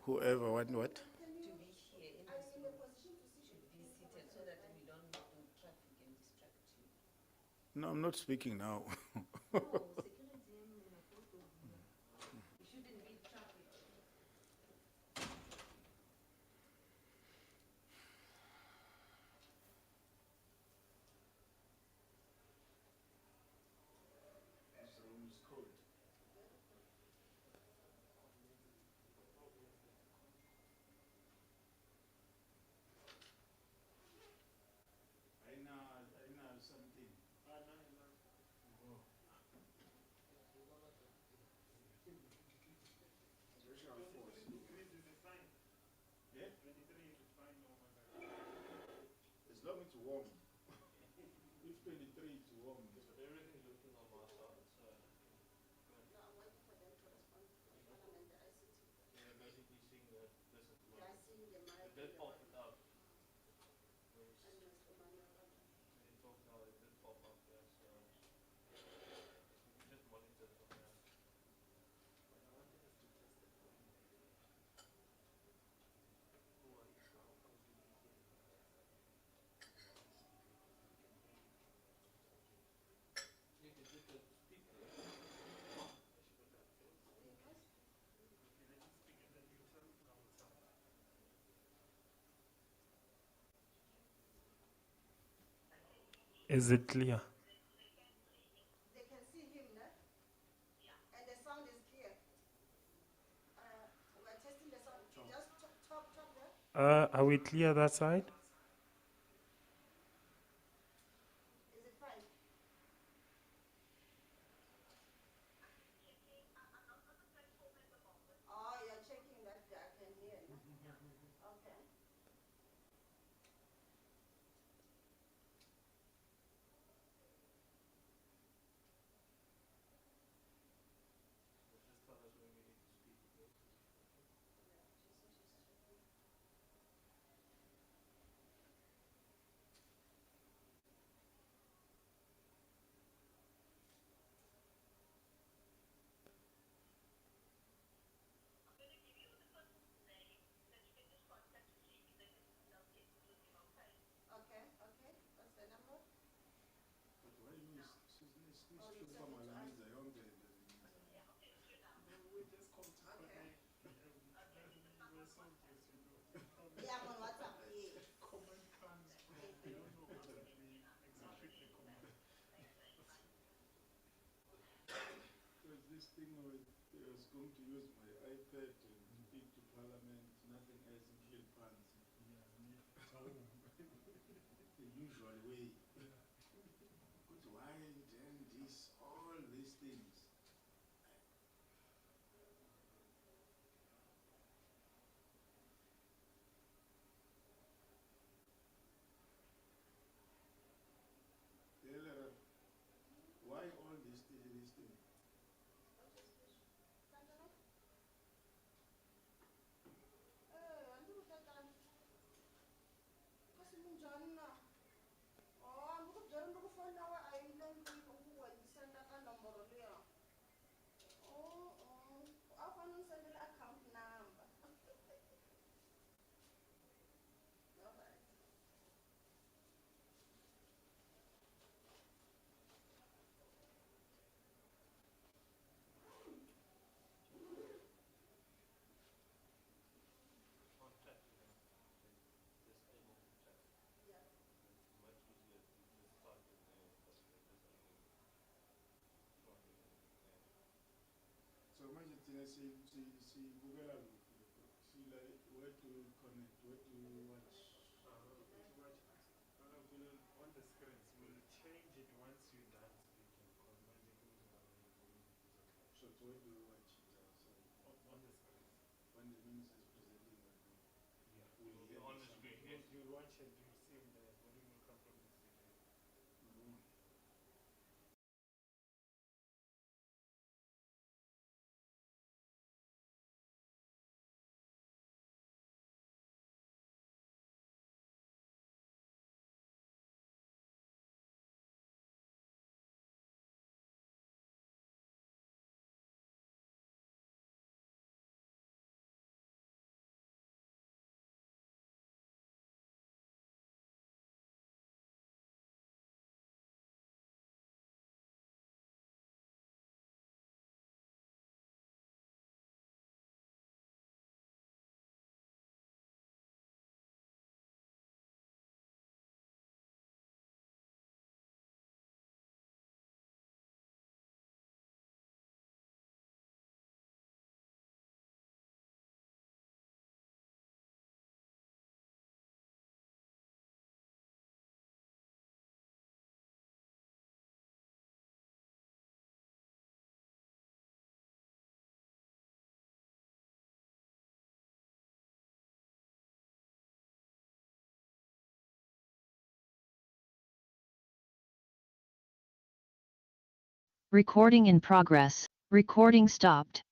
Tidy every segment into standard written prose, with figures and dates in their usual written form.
whoever what? To be here in this room should be seated so that we don't do traffic and distract you. No, I'm not speaking now. No, security it shouldn't be traffic. This room is cold. I know something. Oh. Special force. 23 is fine. Yeah? 23 is fine over there. As long as it's warm. If 23 is warm. But everything's looking on my side, so good. No, I'm waiting for them to respond to the parliament, the ICT. So you're basically seeing that this at the Yeah, I moment. see the It mic. did pop it up. And Mr. Manuel Roger. When you talk now, it did pop up there, so you can just monitor from there. But I wanted us to test the phone. Who are you? How would you be hearing on that side? Because we can hear you. You can just speak to it. I should put that phone speakers. Okay, let me speak and then you tell me I will tell. Is it clear? They can see him, no? And the sound is clear. We're testing the sound. Just talk there. Are we clear that side? Is it fine? Oh, you're checking that I can hear, no? Okay. Just tell us when we need to speak, okay? Yeah, she said she's checking. Okay, okay. What's the number? But why you Oh, you sent it to us. We just come to Okay. connect. We're soldiers, you know. Yeah, I'm on WhatsApp. Yes. Command comes from, we don't know what's happening, execute the command. Because this thing was going to use my iPad and speak to Parliament, nothing else, including pants. Yeah, me, The usual way. Because why then this, all these things? Taylor, why all these things? Sandra? Andikuthatani. Kasi munjani na? Oh, ndikubyela ndikufona wa ayile ukuwedisenda ka nomboro liya. Oh, a fane unisendela account number. Alright. on chat, you know, disable chat. Yeah. It's much easier to just type in there, but they disable shortly and there. So manje thina sibukela kuphi lokho? Where to connect, where to watch? Watch on the screens. We'll change it once you're done speaking, because magic moves are So where do you watch it outside? on the screens. When the minister is presenting what do Yeah. we'll hear On the this screen, yes. You'll watch it, you'll see the volume will come from the speaker. Recording in progress. Recording stopped.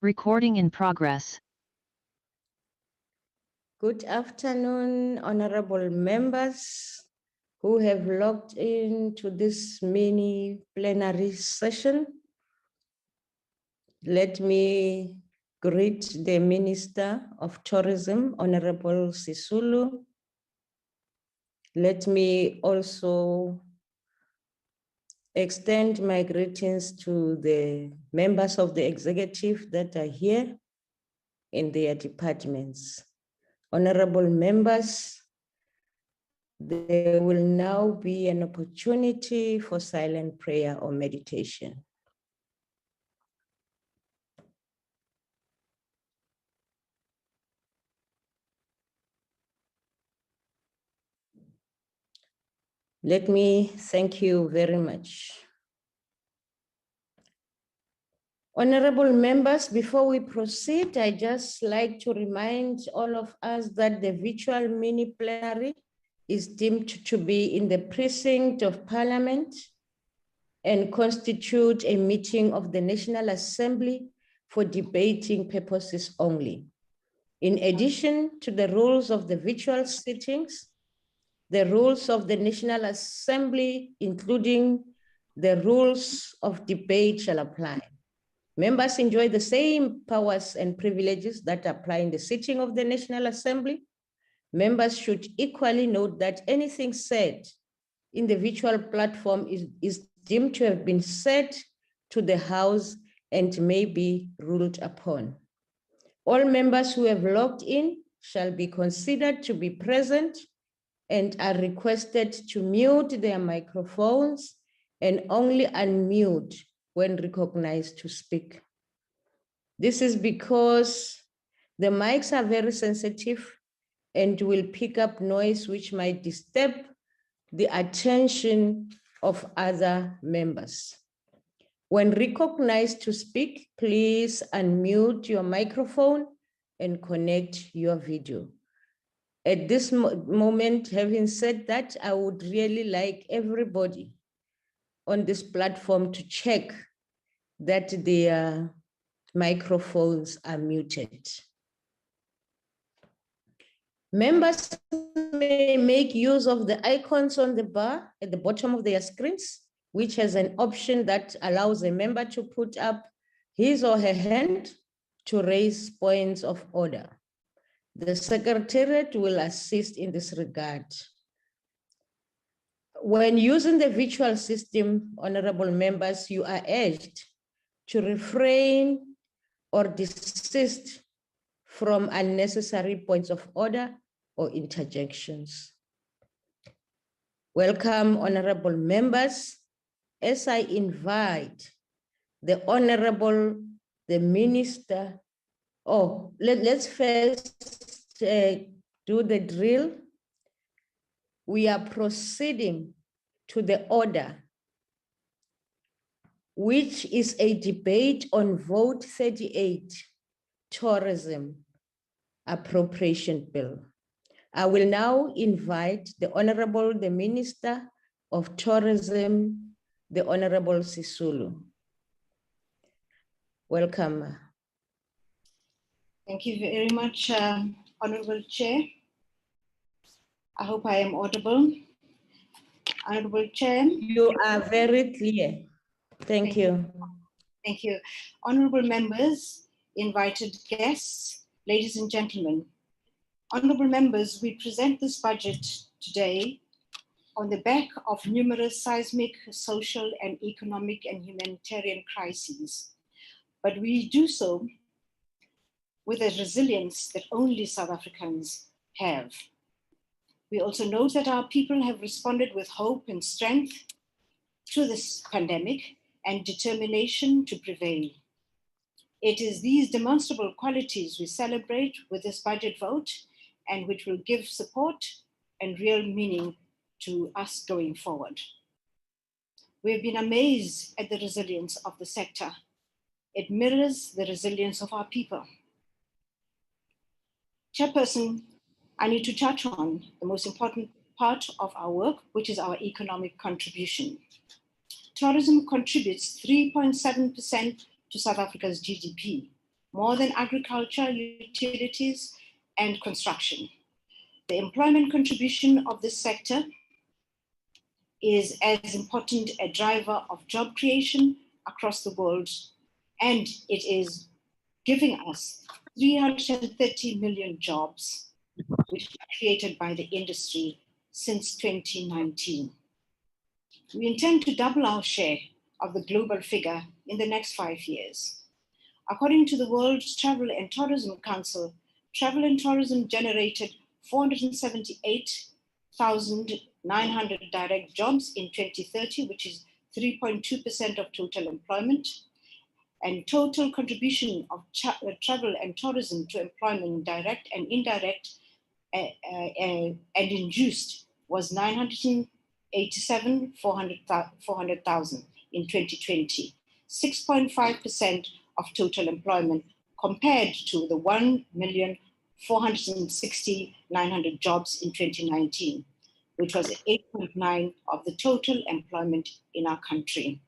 Recording in progress. Good afternoon, honorable members who have logged into this mini plenary session. Let me greet the Minister of Tourism, Honorable Sisulu. Let me also extend my greetings to the members of the executive that are here in their departments. Honorable members, there will now be an opportunity for silent prayer or meditation. Let me thank you very much. Honorable members, before we proceed, I just like to remind all of us that the virtual mini plenary is deemed to be in the precinct of Parliament and constitute a meeting of the National Assembly for debating purposes only. In addition to the rules of the virtual sittings, the rules of the National Assembly, including the rules of debate, shall apply. Members enjoy the same powers and privileges that apply in the sitting of the National Assembly. Members should equally note that anything said in the virtual platform is deemed to have been said to the House and may be ruled upon. All members who have logged in shall be considered to be present and are requested to mute their microphones and only unmute when recognized to speak. This is because the mics are very sensitive and will pick up noise which might disturb the attention of other members. When recognized to speak, please unmute your microphone and connect your video. At this moment, having said that, I would really like everybody on this platform to check that their microphones are muted. Members may make use of the icons on the bar at the bottom of their screens, which has an option that allows a member to put up his or her hand to raise points of order. The Secretariat will assist in this regard. When using the virtual system, honorable members, you are urged to refrain or desist from unnecessary points of order or interjections. Welcome, honorable members. As I invite the Honorable, the Minister, let's first do the drill. We are proceeding to the order, which is a debate on Vote 38, Tourism Appropriation Bill. I will now invite the Honorable, the Minister of Tourism, the Honorable Sisulu. Welcome. Thank you very much, Honorable Chair. I hope I am audible. Honorable Chair. You are very clear. Thank you. Thank you. Honorable members, invited guests, ladies and gentlemen. Honorable members, we present this budget today on the back of numerous seismic, social and economic and humanitarian crises. But we do so with a resilience that only South Africans have. We also know that our people have responded with hope and strength to this pandemic and determination to prevail. It is these demonstrable qualities we celebrate with this budget vote and which will give support and real meaning to us going forward. We have been amazed at the resilience of the sector. It mirrors the resilience of our people. Chairperson, I need to touch on the most important part of our work, which is our economic contribution. Tourism contributes 3.7% to South Africa's GDP, more than agriculture, utilities, and construction. The employment contribution of this sector is as important a driver of job creation across the world, and it is giving us 330 million jobs, which were created by the industry since 2019. We intend to double our share of the global figure in the next 5 years. According to the World Travel and Tourism Council, travel and tourism generated 478,900 direct jobs in 2030, which is 3.2% of total employment. And total contribution of travel and tourism to employment, direct and indirect, and induced was 987,400,000 in 2020, 6.5% of total employment compared to the 1,460,900 jobs in 2019, which was 8.9% of the total employment in our country.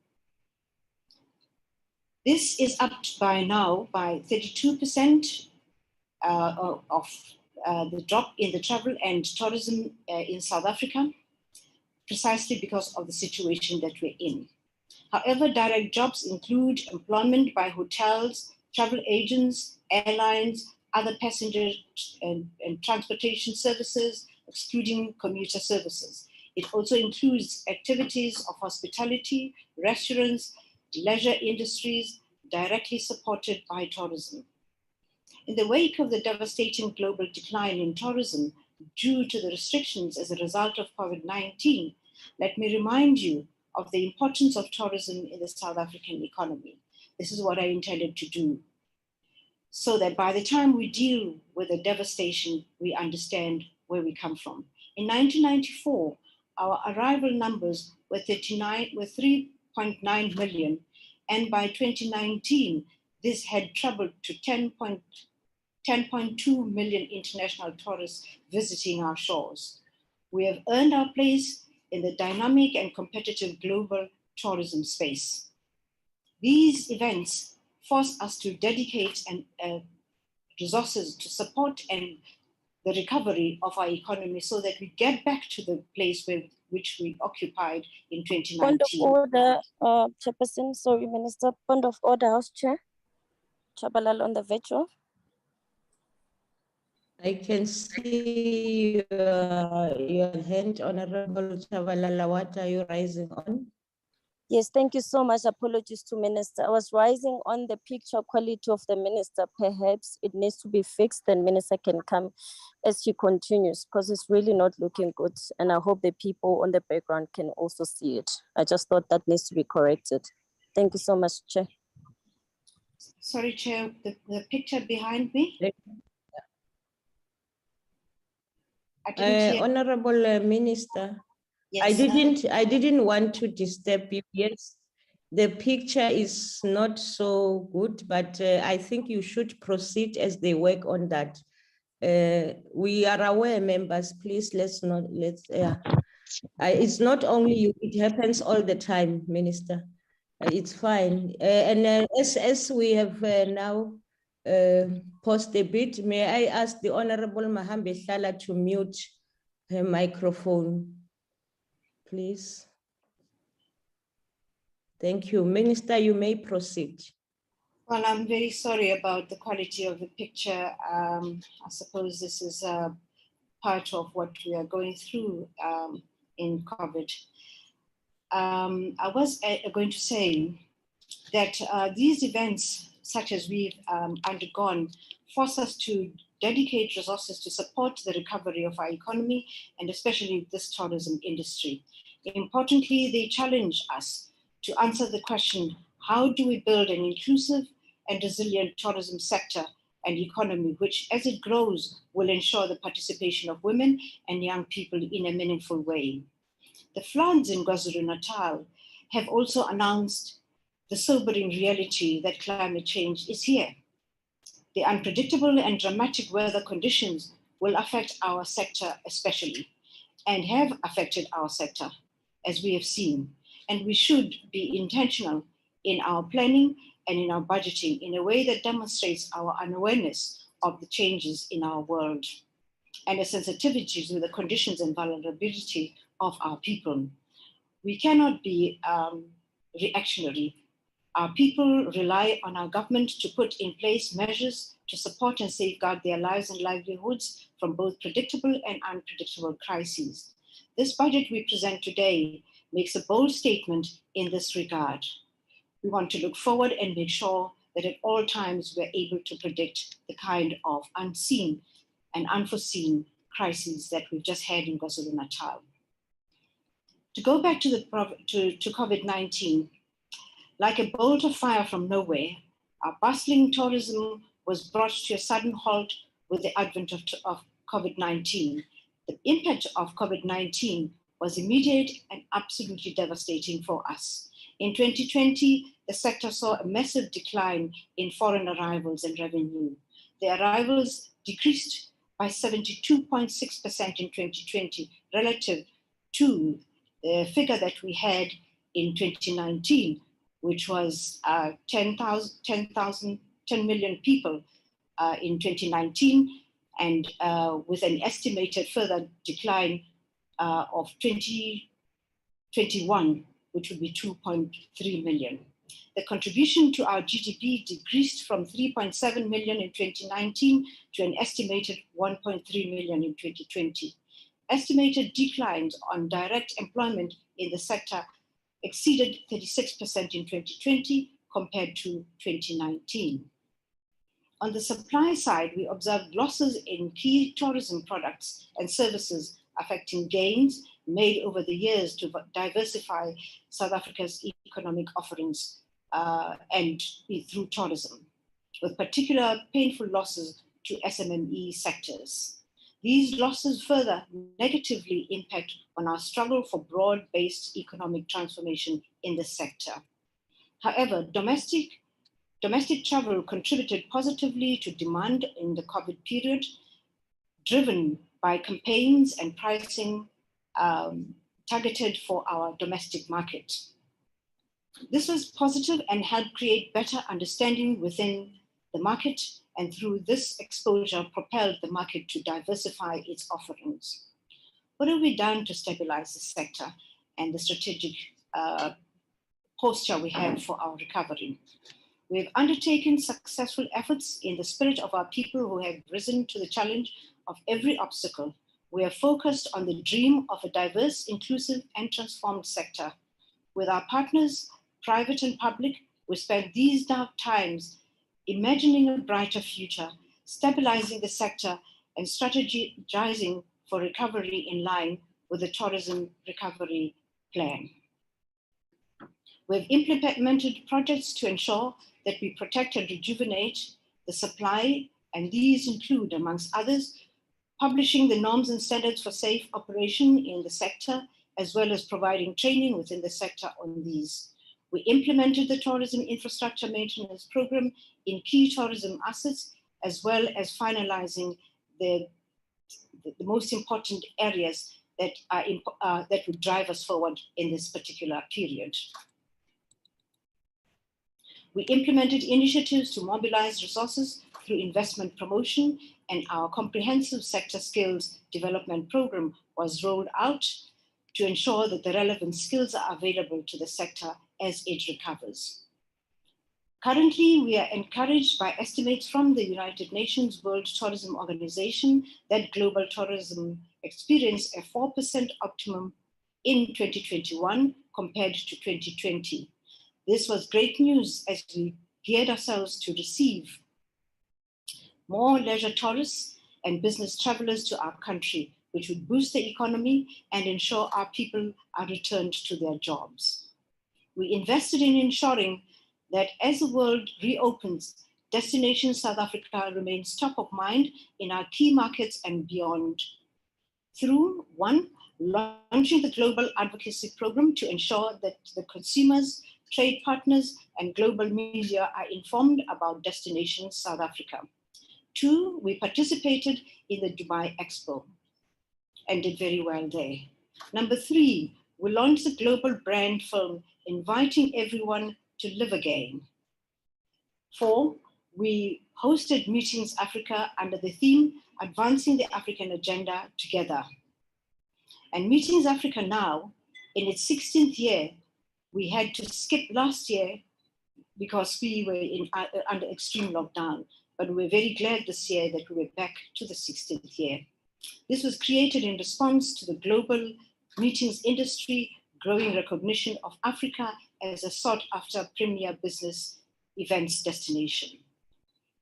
This is up by now by 32% of the drop in the travel and tourism in South Africa, precisely because of the situation that we're in. However, direct jobs include employment by hotels, travel agents, airlines, other passenger and transportation services, excluding commuter services. It also includes activities of hospitality, restaurants, leisure industries directly supported by tourism. In the wake of the devastating global decline in tourism due to the restrictions as a result of COVID-19, let me remind you of the importance of tourism in the South African economy. This is what I intended to do, so that by the time we deal with the devastation, we understand where we come from. In 1994, our arrival numbers were 3.9 million, and by 2019, this had trebled to 10.2 million international tourists visiting our shores. We have earned our place in the dynamic and competitive global tourism space. These events force us to dedicate resources to support and the recovery of our economy so that we get back to the place which we occupied in 2019. Point of order, Chairperson, sorry, Minister. Point of order, House Chair. Chabalala on the virtual. I can see your hand, Honorable Chabalala. What are you rising on? Yes, thank you so much. Apologies to Minister. I was rising on the picture quality of the Minister. Perhaps it needs to be fixed, then Minister can come as she continues, because it's really not looking good. And I hope the people on the background can also see it. I just thought that needs to be corrected. Thank you so much, Chair. Sorry, Chair, the picture behind me? Honorable Minister, yes, I didn't want to disturb you. Yes, the picture is not so good, but I think you should proceed as they work on that. We are aware, members, please it's not only you, it happens all the time, Minister. It's fine. As we have now paused a bit, may I ask the Honorable Mahambe Hlala to mute her microphone, please? Thank you. Minister, you may proceed. Well, I'm very sorry about the quality of the picture. I suppose this is part of what we are going through in COVID. I was going to say that these events, such as we've undergone, force us to dedicate resources to support the recovery of our economy and especially this tourism industry. Importantly, they challenge us to answer the question, how do we build an inclusive and resilient tourism sector and economy, which as it grows will ensure the participation of women and young people in a meaningful way. The floods in KwaZulu-Natal have also announced the sobering reality that climate change is here. The unpredictable and dramatic weather conditions will affect our sector especially, and have affected our sector, as we have seen. And we should be intentional in our planning and in our budgeting in a way that demonstrates our unawareness of the changes in our world and a sensitivity to the conditions and vulnerability of our people. We cannot be reactionary. Our people rely on our government to put in place measures to support and safeguard their lives and livelihoods from both predictable and unpredictable crises. This budget we present today makes a bold statement in this regard. We want to look forward and make sure that at all times we're able to predict the kind of unseen and unforeseen crises that we've just had in KwaZulu-Natal. To go back to COVID-19, like a bolt of fire from nowhere, our bustling tourism was brought to a sudden halt with the advent of COVID-19. The impact of COVID-19 was immediate and absolutely devastating for us. In 2020, the sector saw a massive decline in foreign arrivals and revenue. The arrivals decreased by 72.6% in 2020 relative to the figure that we had in 2019, which was 10 million people in 2019, and with an estimated further decline of 2021, which would be 2.3 million. The contribution to our GDP decreased from 3.7 million in 2019 to an estimated 1.3 million in 2020. Estimated declines on direct employment in the sector exceeded 36% in 2020 compared to 2019. On the supply side, we observed losses in key tourism products and services, affecting gains made over the years to diversify South Africa's economic offerings and through tourism, with particular painful losses to SMME sectors. These losses further negatively impact on our struggle for broad-based economic transformation in the sector. However, domestic travel contributed positively to demand in the COVID period, driven by campaigns and pricing targeted for our domestic market. This was positive and helped create better understanding within the market, and through this exposure propelled the market to diversify its offerings. What have we done to stabilize the sector and the strategic posture we have for our recovery? We have undertaken successful efforts in the spirit of our people who have risen to the challenge of every obstacle. We are focused on the dream of a diverse, inclusive, and transformed sector. With our partners, private and public, we spend these dark times imagining a brighter future, stabilizing the sector, and strategizing for recovery in line with the tourism recovery plan. We've implemented projects to ensure that we protect and rejuvenate the supply, and these include, amongst others, publishing the norms and standards for safe operation in the sector, as well as providing training within the sector on these. We implemented the tourism infrastructure maintenance program in key tourism assets, as well as finalizing the most important areas that would drive us forward in this particular period. We implemented initiatives to mobilize resources through investment promotion, and our comprehensive sector skills development program was rolled out to ensure that the relevant skills are available to the sector as it recovers. Currently, we are encouraged by estimates from the United Nations World Tourism Organization that global tourism experienced a 4% optimum in 2021 compared to 2020. This was great news as we geared ourselves to receive more leisure tourists and business travelers to our country, which would boost the economy and ensure our people are returned to their jobs. We invested in ensuring that as the world reopens, Destination South Africa remains top of mind in our key markets and beyond. Through one, launching the Global Advocacy Program to ensure that the consumers, trade partners, and global media are informed about Destination South Africa. Two, we participated in the Dubai Expo and did very well there. Number three, we launched the global brand film, inviting everyone to live again. Four, we hosted Meetings Africa under the theme, Advancing the African Agenda Together. And Meetings Africa now, in its 16th year, we had to skip last year because we were under extreme lockdown, but we're very glad this year that we were back to the 16th year. This was created in response to the global meetings industry growing recognition of Africa as a sought-after premier business events destination.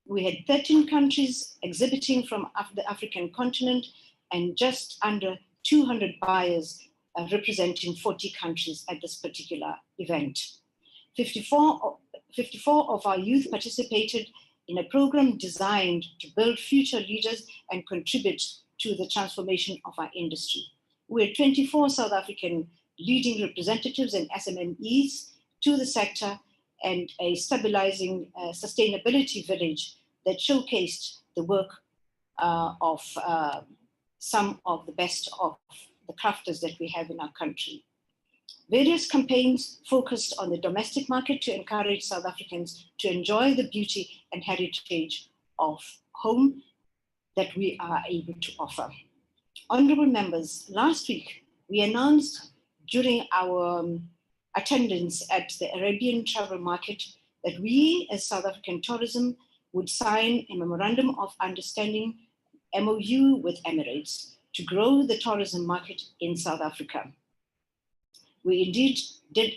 We had 13 countries exhibiting from the African continent and just under 200 buyers representing 40 countries at this particular event. 54 of our youth participated in a program designed to build future leaders and contribute to the transformation of our industry. We had 24 South African leading representatives and SMMEs to the sector, and a stabilizing sustainability village that showcased the work of some of the best of the crafters that we have in our country. Various campaigns focused on the domestic market to encourage South Africans to enjoy the beauty and heritage of home that we are able to offer. Honorable members, last week we announced during our attendance at the Arabian travel market that we as South African Tourism would sign a Memorandum of Understanding, MOU, with Emirates to grow the tourism market in South Africa. We indeed did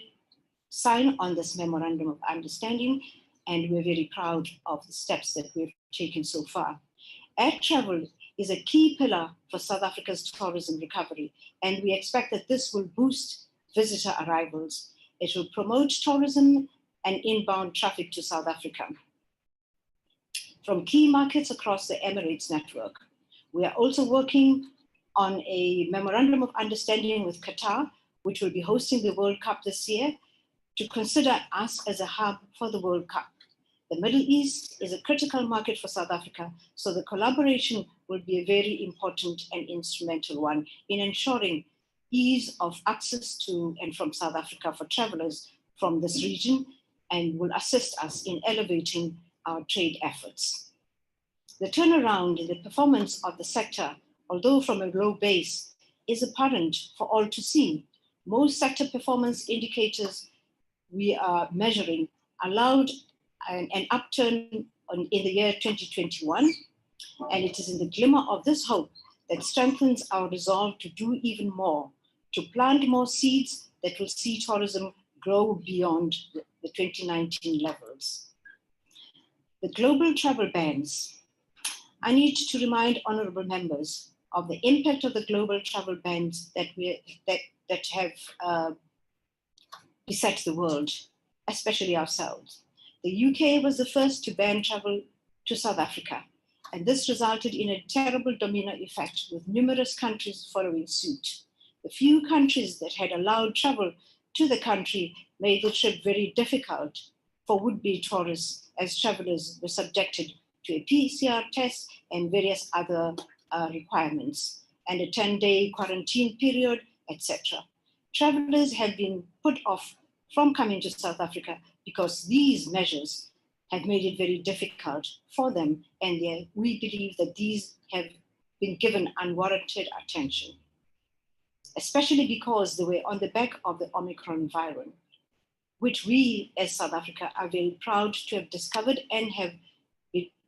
sign on this Memorandum of Understanding, and we're very proud of the steps that we've taken so far. Air travel is a key pillar for South Africa's tourism recovery, and we expect that this will boost visitor arrivals. It will promote tourism and inbound traffic to South Africa from key markets across the Emirates network. We are also working on a memorandum of understanding with Qatar, which will be hosting the World Cup this year, to consider us as a hub for the World Cup. The Middle East is a critical market for South Africa, so the collaboration will be a very important and instrumental one in ensuring ease of access to and from South Africa for travelers from this region, and will assist us in elevating our trade efforts. The turnaround in the performance of the sector, although from a low base, is apparent for all to see. Most sector performance indicators we are measuring allowed an upturn in the year 2021, and it is in the glimmer of this hope that strengthens our resolve to do even more, to plant more seeds that will see tourism grow beyond the 2019 levels. The global travel bans. I need to remind honorable members of the impact of the global travel bans that have beset the world, especially ourselves. The UK was the first to ban travel to South Africa, and this resulted in a terrible domino effect with numerous countries following suit. The few countries that had allowed travel to the country made the trip very difficult for would-be tourists, as travelers were subjected to a PCR test and various other requirements, and a 10-day quarantine period, etc. Travelers have been put off from coming to South Africa because these measures have made it very difficult for them, and we believe that these have been given unwarranted attention, especially because they were on the back of the Omicron variant, which we as South Africa are very proud to have discovered and have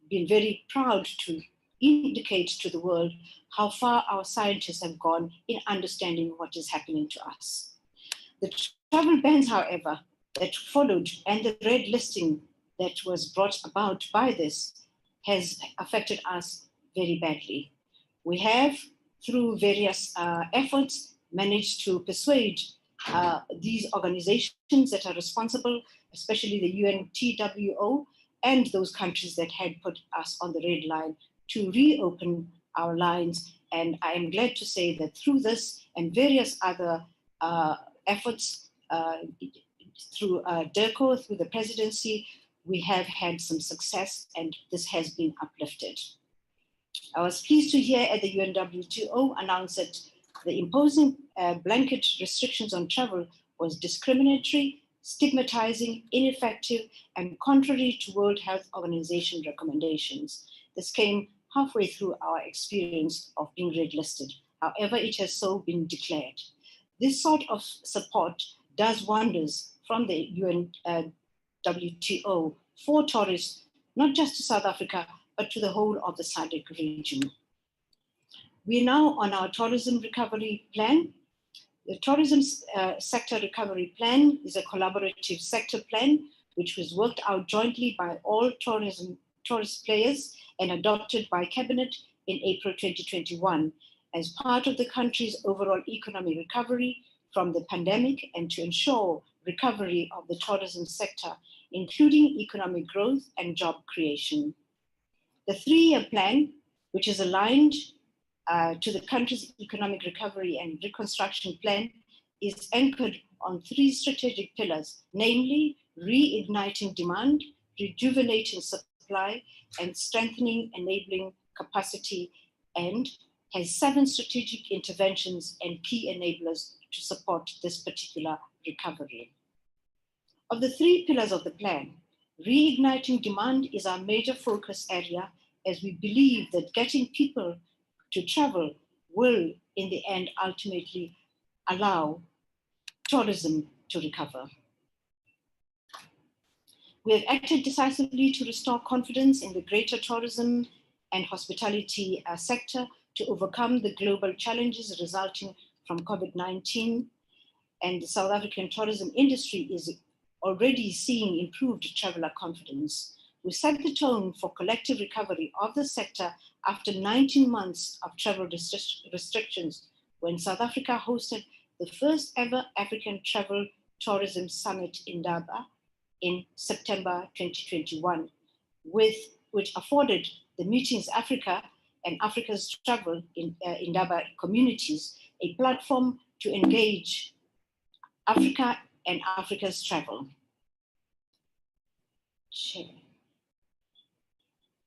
been very proud to indicate to the world how far our scientists have gone in understanding what is happening to us. The travel bans, however, that followed and the red listing that was brought about by this has affected us very badly. We have, through various efforts, managed to persuade these organizations that are responsible, especially the UNTWO, and those countries that had put us on the red line, to reopen our lines. And I am glad to say that through this and various other efforts, through DIRCO, through the presidency, we have had some success, and this has been uplifted. I was pleased to hear at the UNWTO announce that the imposing blanket restrictions on travel was discriminatory, stigmatizing, ineffective, and contrary to World Health Organization recommendations. This came halfway through our experience of being red listed. However, it has so been declared. This sort of support does wonders from the UNWTO for tourists, not just to South Africa, but to the whole of the SADC region. We are now on our tourism recovery plan. The tourism sector recovery plan is a collaborative sector plan which was worked out jointly by all tourist players and adopted by Cabinet in April 2021 as part of the country's overall economic recovery from the pandemic and to ensure recovery of the tourism sector, including economic growth and job creation. The 3-year plan, which is aligned to the country's economic recovery and reconstruction plan, is anchored on 3 strategic pillars, namely reigniting demand, rejuvenating supply, and strengthening enabling capacity, and has 7 strategic interventions and key enablers to support this particular recovery. Of the 3 pillars of the plan, reigniting demand is our major focus area, as we believe that getting people to travel will, in the end, ultimately allow tourism to recover. We have acted decisively to restore confidence in the greater tourism and hospitality sector to overcome the global challenges resulting from COVID-19, and the South African tourism industry is already seeing improved traveler confidence. We set the tone for collective recovery of the sector after 19 months of travel restrictions, when South Africa hosted the first ever African Travel Tourism Summit in Durban in September 2021, which afforded the Meetings Africa and Africa's travel in Indaba communities, a platform to engage Africa and Africa's travel.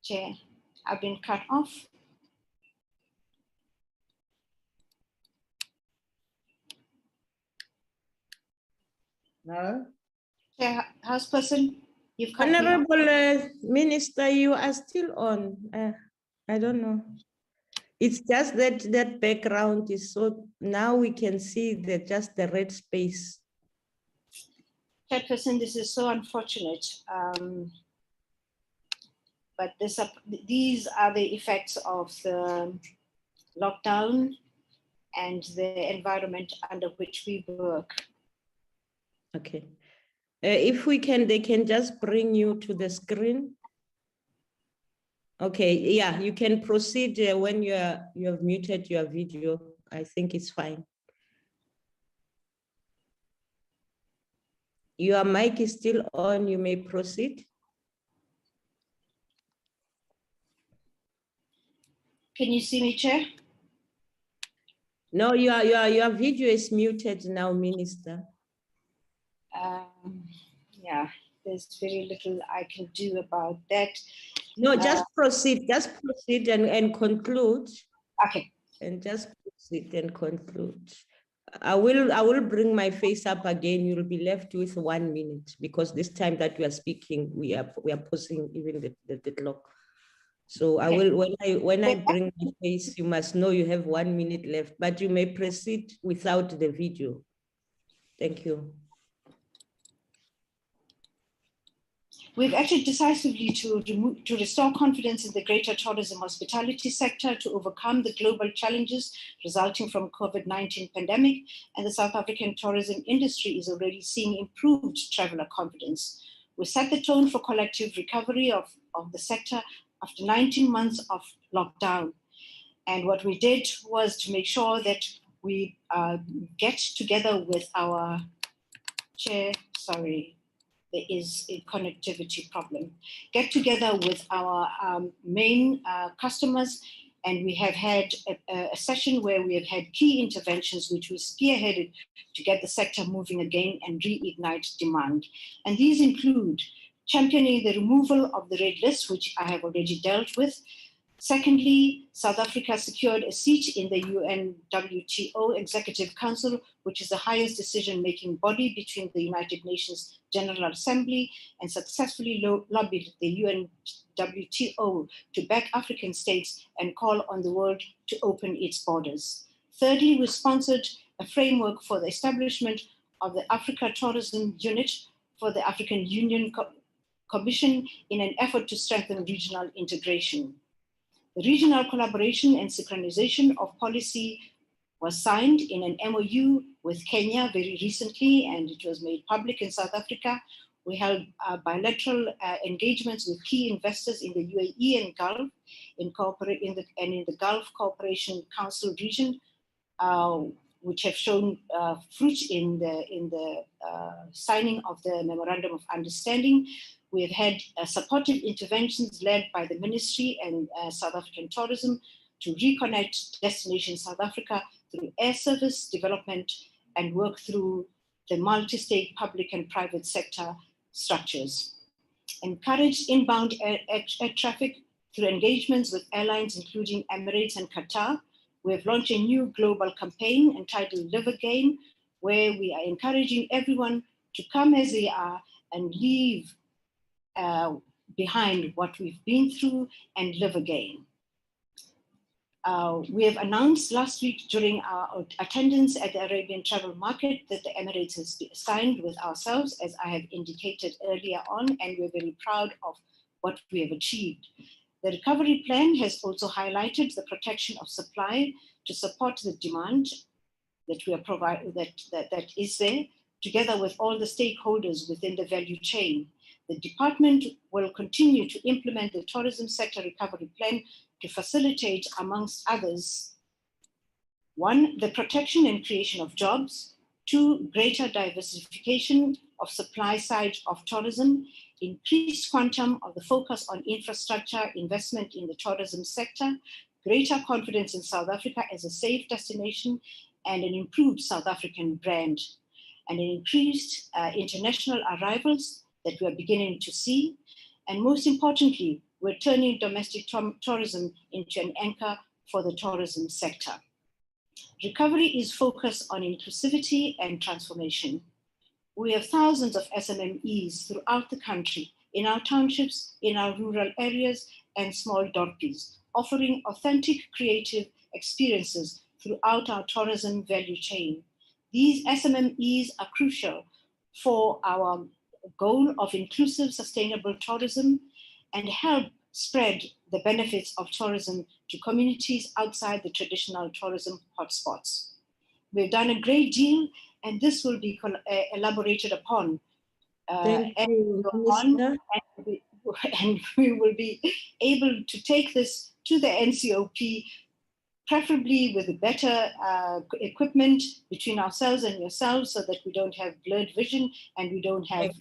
Chair, I've been cut off. No. Chair, Houseperson, you've cut me off. Honorable Minister, you are still on. I don't know. It's just that background is so, now we can see just the red space. Chairperson, this is so unfortunate. But these are the effects of the lockdown and the environment under which we work. Okay. If we can, they can just bring you to the screen. Okay, yeah, you can proceed when you have muted your video. I think it's fine. Your mic is still on, you may proceed. Can you see me, Chair? No, your video is muted now, Minister. Yeah, there's very little I can do about that. No, just proceed and conclude. Okay. And just proceed and conclude. I will bring my face up again. You'll be left with 1 minute because this time that we are speaking, we are pausing even the clock. So I will, when I bring my face, you must know you have 1 minute left, but you may proceed without the video. Thank you. We've acted decisively to restore confidence in the greater tourism hospitality sector, to overcome the global challenges resulting from COVID-19 pandemic, and the South African tourism industry is already seeing improved traveler confidence. We set the tone for collective recovery of the sector after 19 months of lockdown. And what we did was to make sure that we get together with our chair, sorry, there is a connectivity problem. Get together with our main customers, and we have had a session where we have had key interventions which we spearheaded to get the sector moving again and reignite demand. And these include championing the removal of the red list, which I have already dealt with. Secondly, South Africa secured a seat in the UNWTO Executive Council, which is the highest decision-making body between the United Nations General Assembly, and successfully lobbied the UNWTO to back African states and call on the world to open its borders. Thirdly, we sponsored a framework for the establishment of the Africa Tourism Unit for the African Union Commission in an effort to strengthen regional integration. The regional collaboration and synchronization of policy was signed in an MOU with Kenya very recently, and it was made public in South Africa. We held bilateral engagements with key investors in the UAE and Gulf, in the Gulf Cooperation Council region, which have shown fruit in the signing of the Memorandum of Understanding. We have had supportive interventions led by the Ministry and South African Tourism to reconnect Destination South Africa through air service development and work through the multi-state public and private sector structures. Encourage inbound air traffic through engagements with airlines including Emirates and Qatar. We have launched a new global campaign entitled Live Again, where we are encouraging everyone to come as they are and leave behind what we've been through and live again. We have announced last week during our attendance at the Arabian travel market that the Emirates has signed with ourselves, as I have indicated earlier on, and we're very proud of what we have achieved. The recovery plan has also highlighted the protection of supply to support the demand that we are providing, that is there, together with all the stakeholders within the value chain. The department will continue to implement the tourism sector recovery plan to facilitate, amongst others, 1, the protection and creation of jobs, 2, greater diversification of supply side of tourism, increased quantum of the focus on infrastructure investment in the tourism sector, greater confidence in South Africa as a safe destination and an improved South African brand, and an increased international arrivals that we are beginning to see. And most importantly, we're turning domestic tourism into an anchor for the tourism sector. Recovery is focused on inclusivity and transformation. We have thousands of SMMEs throughout the country, in our townships, in our rural areas, and small dorpies, offering authentic creative experiences throughout our tourism value chain. These SMMEs are crucial for our goal of inclusive, sustainable tourism and help spread the benefits of tourism to communities outside the traditional tourism hotspots. We've done a great deal, and this will be elaborated upon. Thank you, Minister. And we will be able to take this to the NCOP, preferably with better equipment between ourselves and yourselves, so that we don't have blurred vision and we don't have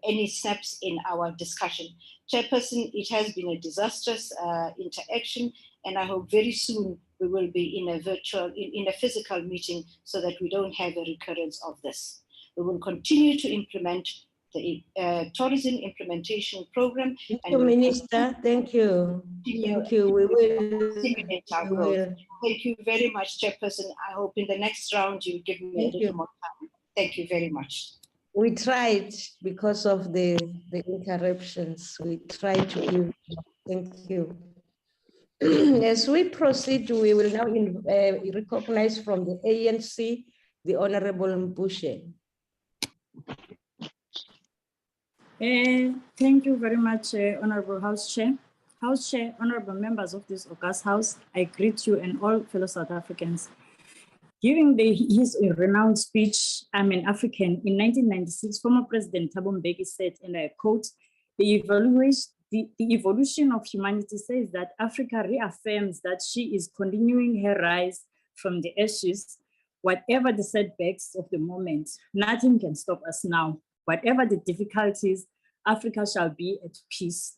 any snaps in our discussion. Chairperson, it has been a disastrous interaction, and I hope very soon we will be in a virtual, in a physical meeting, so that we don't have a recurrence of this. We will continue to implement the tourism implementation program. Thank you, Minister. Thank you. Thank you. We will stimulate our growth. Thank you very much, Chairperson. I hope in the next round you'll give me a little more time. Thank you very much. We tried because of the interruptions. We tried to give. Thank you. As we proceed, we will now recognize from the ANC the Honorable Mbushe. Thank you very much, Honorable House Chair. House Chair, honorable members of this august House, I greet you and all fellow South Africans. Giving his renowned speech, I'm an African, in 1996, former President Thabo Mbeki said, and I quote, the evolution of humanity says that Africa reaffirms that she is continuing her rise from the ashes. Whatever the setbacks of the moment, nothing can stop us now. Whatever the difficulties, Africa shall be at peace.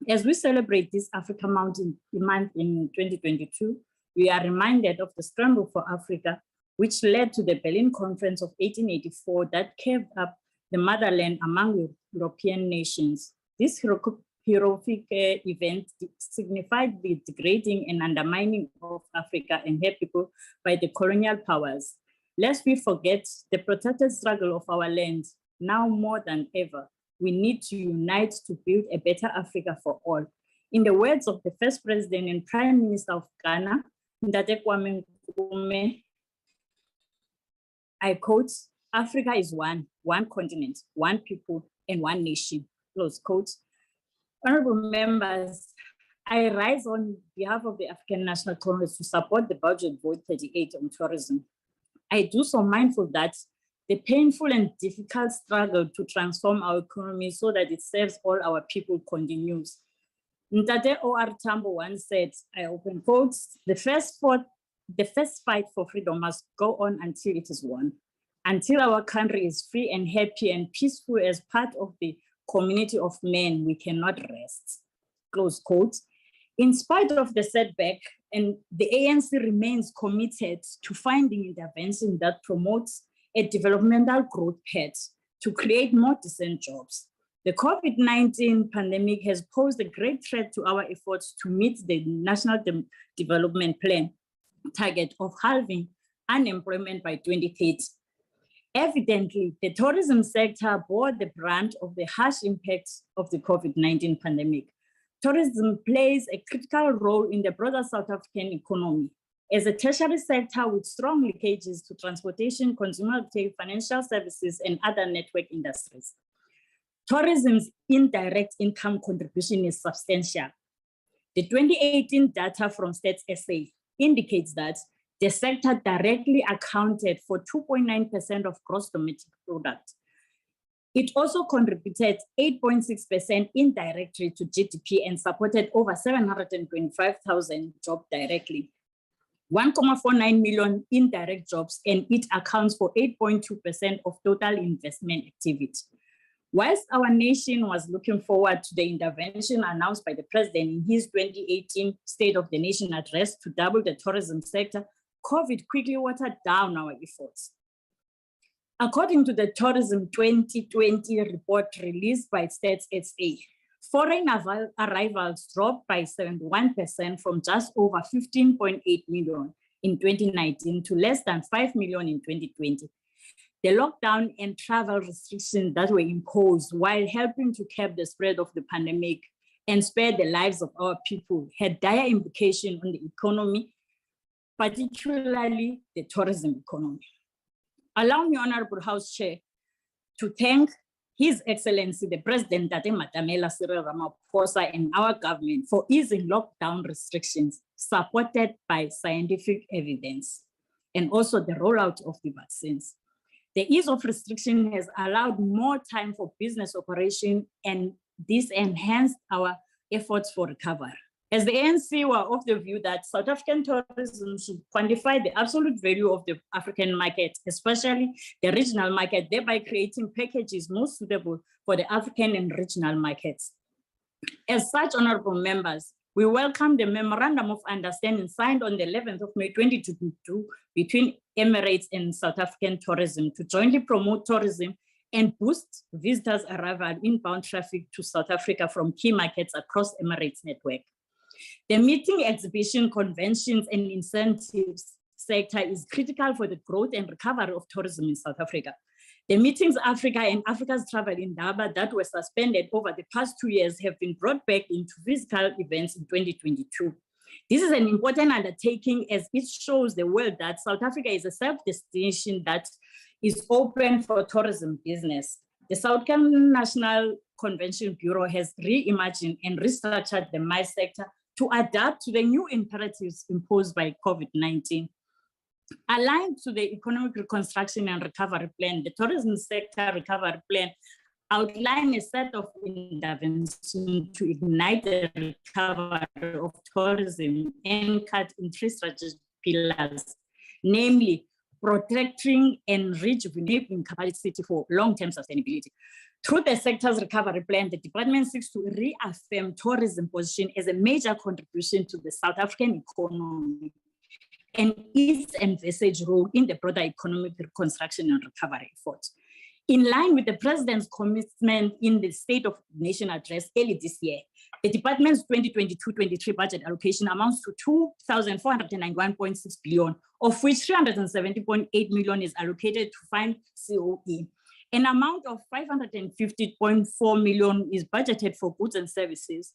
As we celebrate this Africa Mountain Month in 2022, we are reminded of the struggle for Africa, which led to the Berlin Conference of 1884 that carved up the motherland among European nations. This heroic event signified the degrading and undermining of Africa and her people by the colonial powers. Lest we forget the protected struggle of our land. Now more than ever, we need to unite to build a better Africa for all. In the words of the first president and prime minister of Ghana, Ndate Kwame Nkrumah, I quote, Africa is one continent, one people, and one nation, close quote. Honorable members, I rise on behalf of the African National Congress to support the budget vote 38 on tourism. I do so mindful that the painful and difficult struggle to transform our economy so that it serves all our people continues. Ntate O.R. Tambo once said, I open quotes, the first fight for freedom must go on until it is won. Until our country is free and happy and peaceful as part of the community of men, we cannot rest, close quote. In spite of the setback, and the ANC remains committed to finding intervention that promotes a developmental growth path to create more decent jobs. The COVID-19 pandemic has posed a great threat to our efforts to meet the National Development Plan target of halving unemployment by 2030. Evidently, the tourism sector bore the brunt of the harsh impacts of the COVID-19 pandemic. Tourism plays a critical role in the broader South African economy as a tertiary sector with strong linkages to transportation, consumer retail, financial services, and other network industries. Tourism's indirect income contribution is substantial. The 2018 data from Stats SA indicates that the sector directly accounted for 2.9% of gross domestic product. It also contributed 8.6% indirectly to GDP and supported over 725,000 jobs directly. 1.49 million indirect jobs, and it accounts for 8.2% of total investment activity. Whilst our nation was looking forward to the intervention announced by the president in his 2018 State of the Nation address to double the tourism sector, COVID quickly watered down our efforts. According to the Tourism 2020 report released by Stats SA, foreign arrivals dropped by 71% from just over 15.8 million in 2019 to less than 5 million in 2020. The lockdown and travel restrictions that were imposed while helping to curb the spread of the pandemic and spare the lives of our people had dire implications on the economy, particularly the tourism economy. Allow me, Honorable House Chair, to thank His Excellency, the President, Tate Matamela Cyril Ramaphosa, and our government for easing lockdown restrictions supported by scientific evidence, and also the rollout of the vaccines. The ease of restriction has allowed more time for business operation, and this enhanced our efforts for recovery. As the ANC were of the view that South African tourism should quantify the absolute value of the African market, especially the regional market, thereby creating packages most suitable for the African and regional markets. As such, honorable members, we welcome the Memorandum of Understanding signed on the 11th of May 2022 between Emirates and South African tourism to jointly promote tourism and boost visitors' arrival inbound traffic to South Africa from key markets across Emirates network. The meeting, exhibition, conventions, and incentives sector is critical for the growth and recovery of tourism in South Africa. The Meetings Africa and Africa's Travel in Durban that were suspended over the past 2 years have been brought back into physical events in 2022. This is an important undertaking as it shows the world that South Africa is a self-destination that is open for tourism business. The South African National Convention Bureau has reimagined and restructured the MICE sector to adapt to the new imperatives imposed by COVID-19. Aligned to the Economic Reconstruction and Recovery Plan, the Tourism Sector Recovery Plan outlined a set of interventions to ignite the recovery of tourism anchored in 3 strategic pillars, namely protecting and rejuvenating capacity for long-term sustainability. Through the sector's recovery plan, the department seeks to reaffirm tourism position as a major contribution to the South African economy and its envisaged role in the broader economic reconstruction and recovery efforts. In line with the President's commitment in the State of the Nation address early this year, the department's 2022-23 budget allocation amounts to 2,491.6 billion, of which 370.8 million is allocated to fund COE. An amount of 550.4 million is budgeted for goods and services,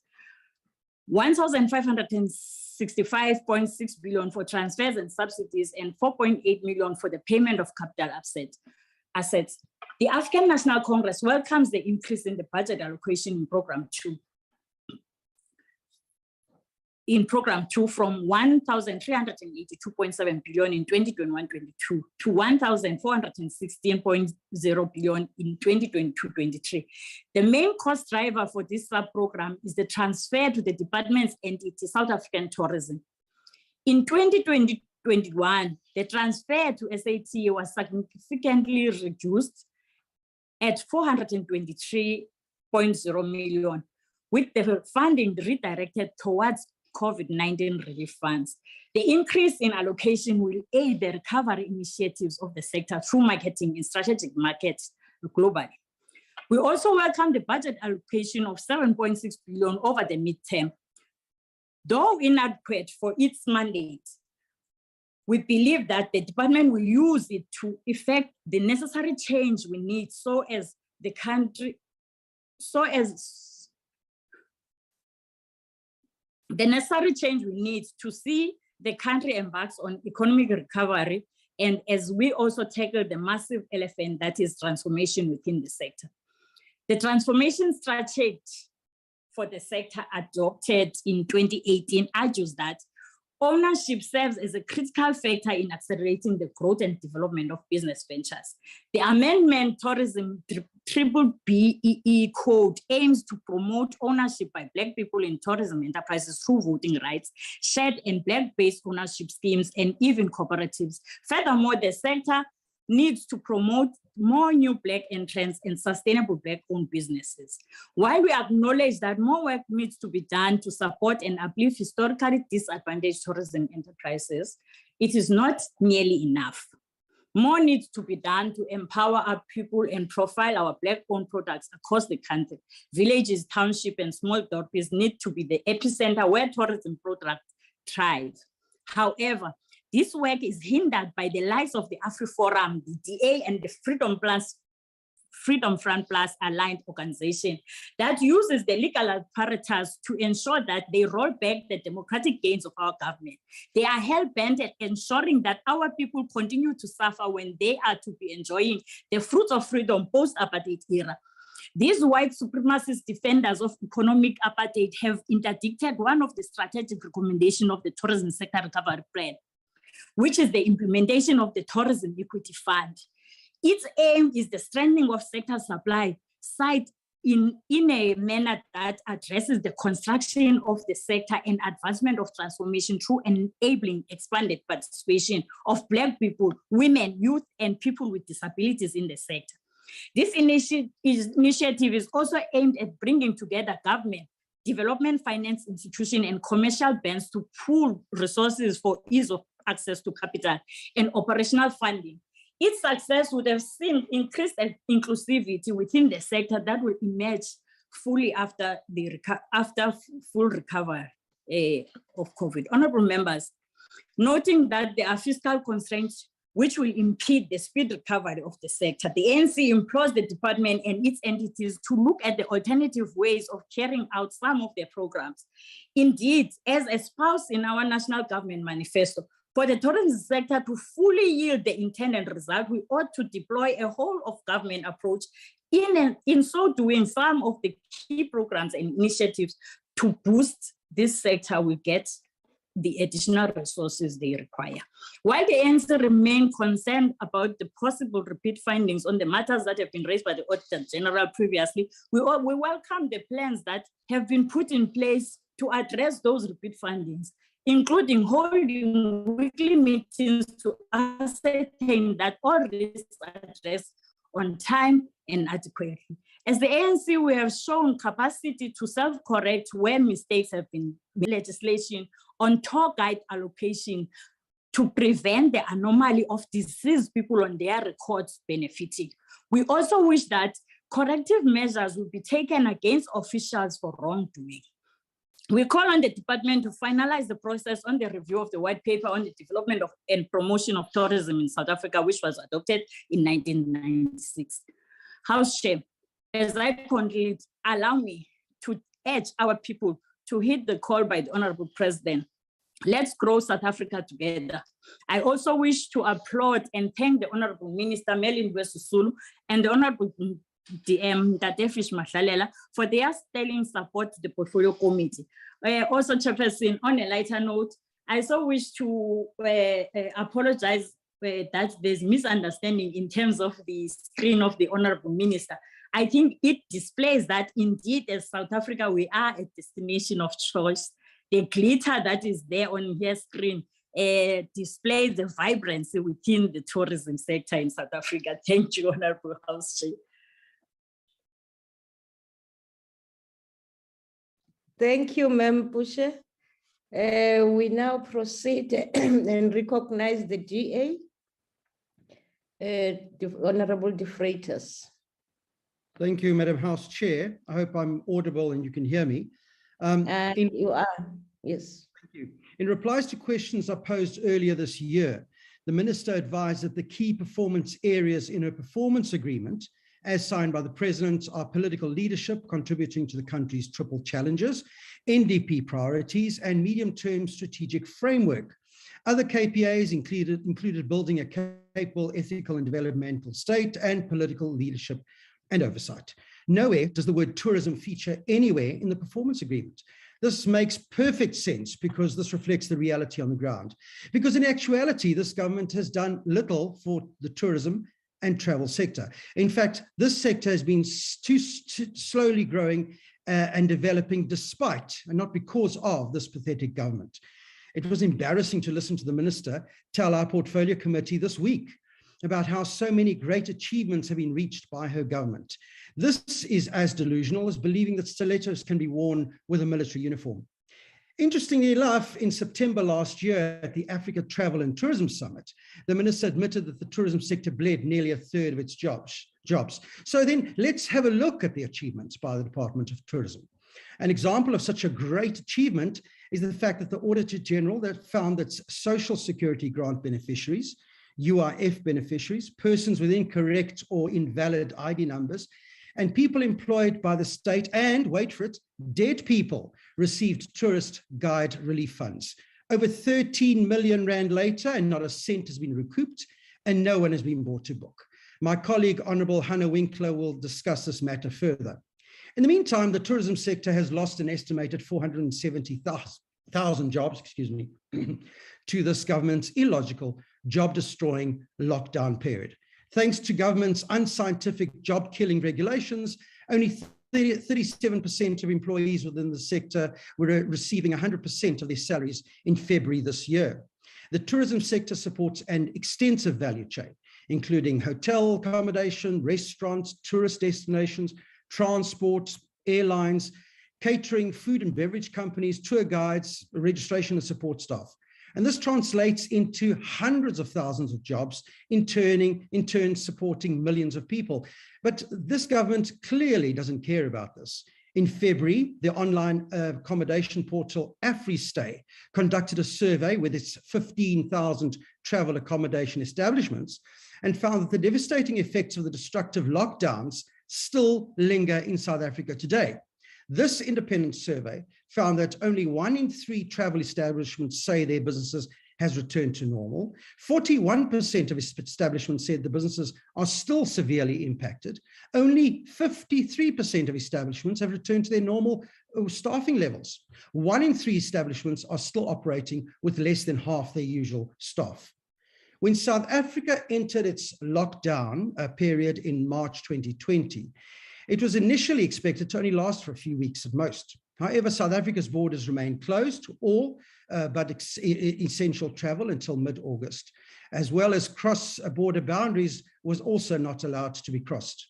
1,565.6 billion for transfers and subsidies, and 4.8 million for the payment of capital assets. The African National Congress welcomes the increase in the budget allocation in Program 2. From 1,382.7 billion in 2021-22 to 1,416.0 billion in 2022-23. The main cost driver for this sub-program is the transfer to the department's entity, South African Tourism. In 2020-21, the transfer to SAT was significantly reduced at 423.0 million, with the funding redirected towards COVID-19 relief funds. The increase in allocation will aid the recovery initiatives of the sector through marketing in strategic markets globally. We also welcome the budget allocation of 7.6 billion over the midterm. Though inadequate for its mandate, we believe that the department will use it to effect the necessary change we need to see the country embarks on economic recovery, and as we also tackle the massive elephant that is transformation within the sector. The transformation strategy for the sector adopted in 2018 argues that ownership serves as a critical factor in accelerating the growth and development of business ventures. The amendment Tourism BBEE Code aims to promote ownership by Black people in tourism enterprises through voting rights, shared and Black-based ownership schemes, and even cooperatives. Furthermore, the sector needs to promote more new Black entrants and sustainable Black-owned businesses. While we acknowledge that more work needs to be done to support and uplift historically disadvantaged tourism enterprises, it is not nearly enough. More needs to be done to empower our people and profile our Black-owned products across the country. Villages, townships, and small dorpies need to be the epicenter where tourism products thrive. However, this work is hindered by the likes of the AfriForum, the DA, and the Freedom Front Plus aligned organization that uses the legal apparatus to ensure that they roll back the democratic gains of our government. They are hell-bent at ensuring that our people continue to suffer when they are to be enjoying the fruits of freedom post-apartheid era. These white supremacist defenders of economic apartheid have interdicted one of the strategic recommendations of the Tourism Sector Recovery Plan, which is the implementation of the Tourism Equity Fund. Its aim is the strengthening of sector supply side in a manner that addresses the construction of the sector and advancement of transformation through enabling expanded participation of Black people, women, youth, and people with disabilities in the sector. This initiative is also aimed at bringing together government, development finance institutions, and commercial banks to pool resources for ease of access to capital and operational funding. Its success would have seen increased inclusivity within the sector that will emerge fully after full recovery of COVID. Honorable members, noting that there are fiscal constraints which will impede the speed recovery of the sector, the ANC implores the department and its entities to look at the alternative ways of carrying out some of their programs. Indeed, as espoused in our National Government Manifesto, for the tourism sector to fully yield the intended result, we ought to deploy a whole of government approach. In so doing, some of the key programs and initiatives to boost this sector will get the additional resources they require. While the ANC remain concerned about the possible repeat findings on the matters that have been raised by the Auditor General previously, we welcome the plans that have been put in place to address those repeat findings, including holding weekly meetings to ascertain that all risks are addressed on time and adequately. As the ANC, we have shown capacity to self-correct where mistakes have been made. Legislation on tour guide allocation to prevent the anomaly of deceased people on their records benefiting. We also wish that corrective measures will be taken against officials for wrongdoing. We call on the department to finalize the process on the review of the white paper on the development of and promotion of tourism in South Africa, which was adopted in 1996. House Chair, as I conclude, allow me to urge our people to heed the call by the Honorable President. Let's grow South Africa together. I also wish to applaud and thank the Honorable Minister Melin Sisulu and the Honorable DM Tatefish Mashalela for their sterling support to the Portfolio Committee. Also, Chairperson, on a lighter note, I also wish to apologize that there's misunderstanding in terms of the screen of the Honorable Minister. I think it displays that indeed as South Africa, we are a destination of choice. The glitter that is there on your screen displays the vibrancy within the tourism sector in South Africa. Thank you, Honorable House Chair. Thank you, Ma'am Pushe. We now proceed and recognize the GA, the Honorable De Freitas. Thank you, Madam House Chair. I hope I'm audible and you can hear me. You are, yes. Thank you. In replies to questions I posed earlier this year, the Minister advised that the key performance areas in her performance agreement, as signed by the President, are political leadership contributing to the country's triple challenges, NDP priorities, and medium-term strategic framework. Other KPAs included building a capable, ethical, and developmental state, and political leadership and oversight. Nowhere does the word tourism feature anywhere in the performance agreement. This makes perfect sense because this reflects the reality on the ground. Because in actuality, this government has done little for the tourism and travel sector. In fact, this sector has been too slowly growing and developing despite, and not because of, this pathetic government. It was embarrassing to listen to the Minister tell our Portfolio Committee this week about how so many great achievements have been reached by her government. This is as delusional as believing that stilettos can be worn with a military uniform. Interestingly enough, in September last year at the Africa Travel and Tourism Summit, the minister admitted that the tourism sector bled nearly a third of its jobs. So then let's have a look at the achievements by the Department of Tourism. An example of such a great achievement is the fact that the Auditor General that found that Social Security grant beneficiaries, UIF beneficiaries, persons with incorrect or invalid ID numbers, and people employed by the state and, wait for it, dead people received tourist guide relief funds. Over 13 million rand later, and not a cent has been recouped, and no one has been brought to book. My colleague, Honorable Hannah Winkler, will discuss this matter further. In the meantime, the tourism sector has lost an estimated 470,000 jobs, to this government's illogical, job-destroying lockdown period. Thanks to government's unscientific job-killing regulations, only 37% of employees within the sector were receiving 100% of their salaries in February this year. The tourism sector supports an extensive value chain, including hotel accommodation, restaurants, tourist destinations, transport, airlines, catering, food and beverage companies, tour guides, registration and support staff. And this translates into hundreds of thousands of jobs, in turn supporting millions of people. But this government clearly doesn't care about this. In February, the online accommodation portal AfriStay conducted a survey with its 15,000 travel accommodation establishments and found that the devastating effects of the destructive lockdowns still linger in South Africa today. This independent survey found that only 1 in 3 travel establishments say their businesses has returned to normal. 41% of establishments said the businesses are still severely impacted. Only 53% of establishments have returned to their normal staffing levels. 1 in 3 establishments are still operating with less than half their usual staff. When South Africa entered its lockdown period in March 2020, it was initially expected to only last for a few weeks at most. However, South Africa's borders remained closed to all but essential travel until mid-August, as well as cross-border boundaries was also not allowed to be crossed.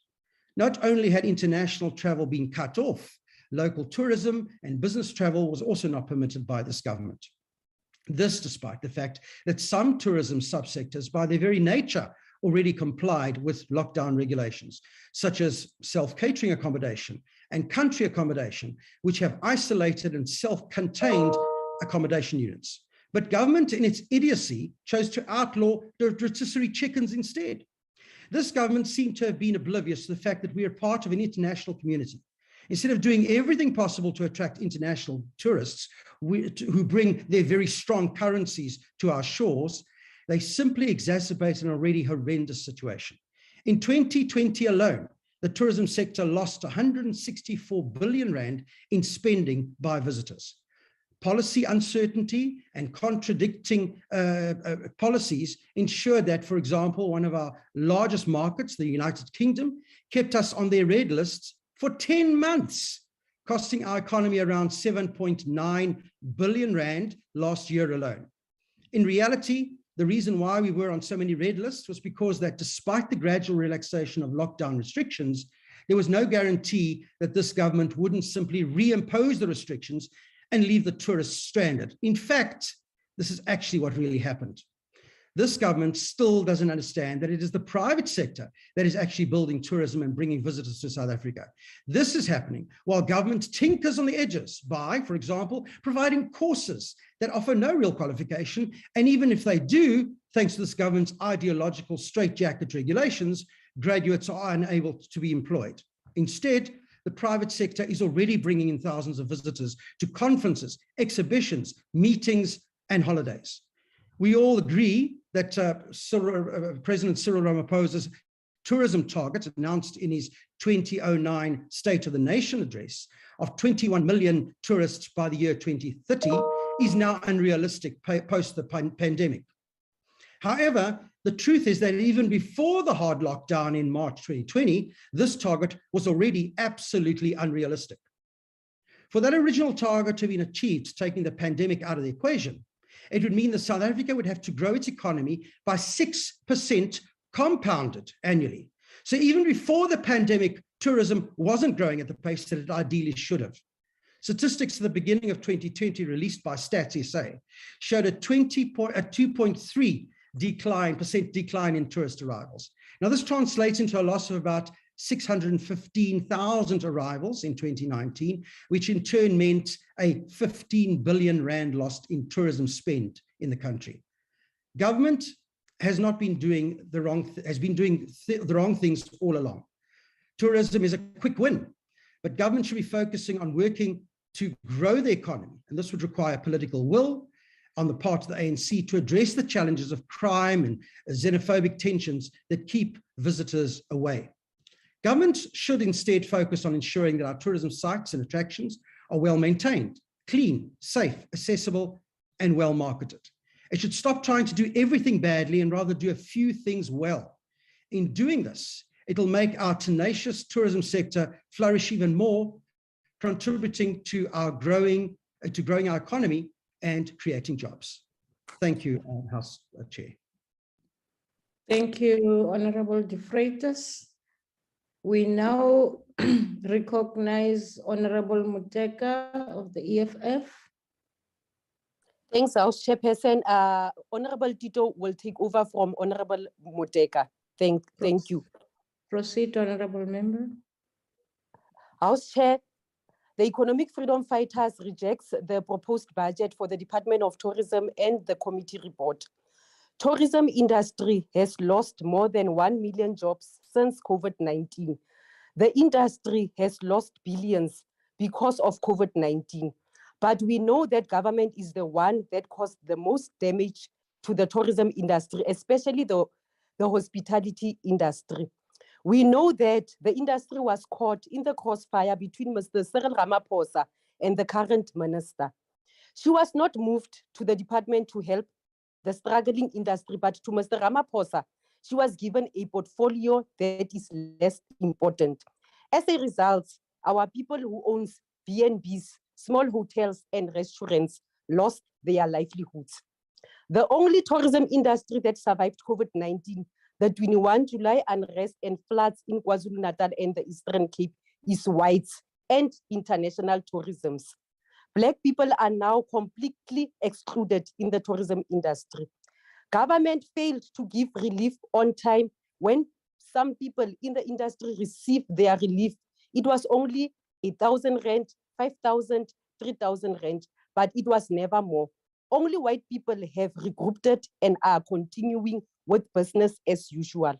Not only had international travel been cut off, local tourism and business travel was also not permitted by this government. This despite the fact that some tourism subsectors, by their very nature, already complied with lockdown regulations, such as self-catering accommodation and country accommodation, which have isolated and self-contained accommodation units. But government, in its idiocy, chose to outlaw the rotisserie chickens instead. This government seemed to have been oblivious to the fact that we are part of an international community. Instead of doing everything possible to attract international tourists who bring their very strong currencies to our shores, they simply exacerbate an already horrendous situation. In 2020 alone, the tourism sector lost 164 billion rand in spending by visitors. Policy uncertainty and contradicting policies ensured that, for example, one of our largest markets, the United Kingdom, kept us on their red lists for 10 months, costing our economy around 7.9 billion rand last year alone. In reality, the reason why we were on so many red lists was because that despite the gradual relaxation of lockdown restrictions, there was no guarantee that this government wouldn't simply reimpose the restrictions and leave the tourists stranded. In fact, this is actually what really happened. This government still doesn't understand that it is the private sector that is actually building tourism and bringing visitors to South Africa. This is happening while government tinkers on the edges by, for example, providing courses that offer no real qualification. And even if they do, thanks to this government's ideological straitjacket regulations, graduates are unable to be employed. Instead, the private sector is already bringing in thousands of visitors to conferences, exhibitions, meetings, and holidays. We all agree that President Cyril Ramaphosa's tourism target, announced in his 2009 State of the Nation address, of 21 million tourists by the year 2030 is now unrealistic post the pandemic. However, the truth is that even before the hard lockdown in March 2020, this target was already absolutely unrealistic. For that original target to have been achieved, taking the pandemic out of the equation, it would mean that South Africa would have to grow its economy by 6% compounded annually. So even before the pandemic, tourism wasn't growing at the pace that it ideally should have. Statistics at the beginning of 2020 released by Stats SA showed a 2.3% decline in tourist arrivals. Now this translates into a loss of about 615,000 arrivals in 2019, which in turn meant a 15 billion rand lost in tourism spend in the country. Government has not been doing the wrong, the wrong things all along. Tourism is a quick win, but government should be focusing on working to grow the economy. And this would require political will on the part of the ANC to address the challenges of crime and xenophobic tensions that keep visitors away. Government should instead focus on ensuring that our tourism sites and attractions are well maintained, clean, safe, accessible, and well marketed. It should stop trying to do everything badly and rather do a few things well. In doing this, it'll make our tenacious tourism sector flourish even more, contributing to our growing our economy and creating jobs. Thank you, House Chair. Thank you, Honorable De Freitas. We now recognize Honorable Muteka of the EFF. Thanks, House Chairperson. Honorable Tito will take over from Honorable Muteka. Thank you. Proceed, Honorable Member. House Chair, the Economic Freedom Fighters rejects the proposed budget for the Department of Tourism and the committee report. Tourism industry has lost more than 1 million jobs since COVID-19. The industry has lost billions because of COVID-19. But we know that government is the one that caused the most damage to the tourism industry, especially the hospitality industry. We know that the industry was caught in the crossfire between Mr. Cyril Ramaphosa and the current minister. She was not moved to the department to help the struggling industry, but to Mr. Ramaphosa, she was given a portfolio that is less important. As a result, our people who own B&Bs, small hotels and restaurants lost their livelihoods. The only tourism industry that survived COVID-19, the 21 July unrest and floods in KwaZulu-Natal and the Eastern Cape, is whites and international tourism. Black people are now completely excluded in the tourism industry. Government failed to give relief on time. When some people in the industry received their relief, it was only 1,000 rand, 5,000, 3,000 rand, but it was never more. Only white people have regrouped and are continuing with business as usual.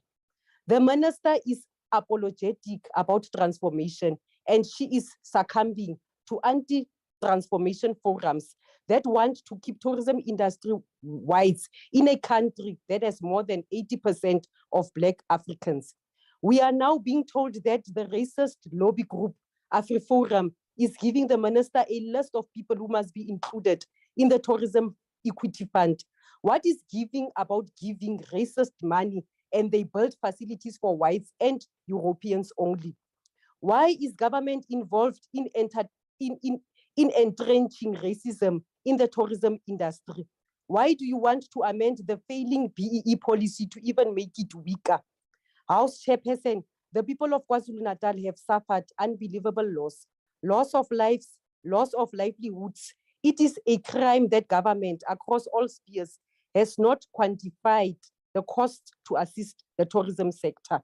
The minister is apologetic about transformation, and she is succumbing to anti-transformation forums that want to keep tourism industry whites in a country that has more than 80% of Black Africans. We are now being told that the racist lobby group, AfriForum, is giving the minister a list of people who must be included in the tourism equity fund. What is giving about giving racist money and they build facilities for whites and Europeans only? Why is government involved in entrenching racism in the tourism industry? Why do you want to amend the failing BEE policy to even make it weaker? House Chairperson, the people of KwaZulu-Natal have suffered unbelievable loss of lives, loss of livelihoods. It is a crime that government across all spheres has not quantified the cost to assist the tourism sector.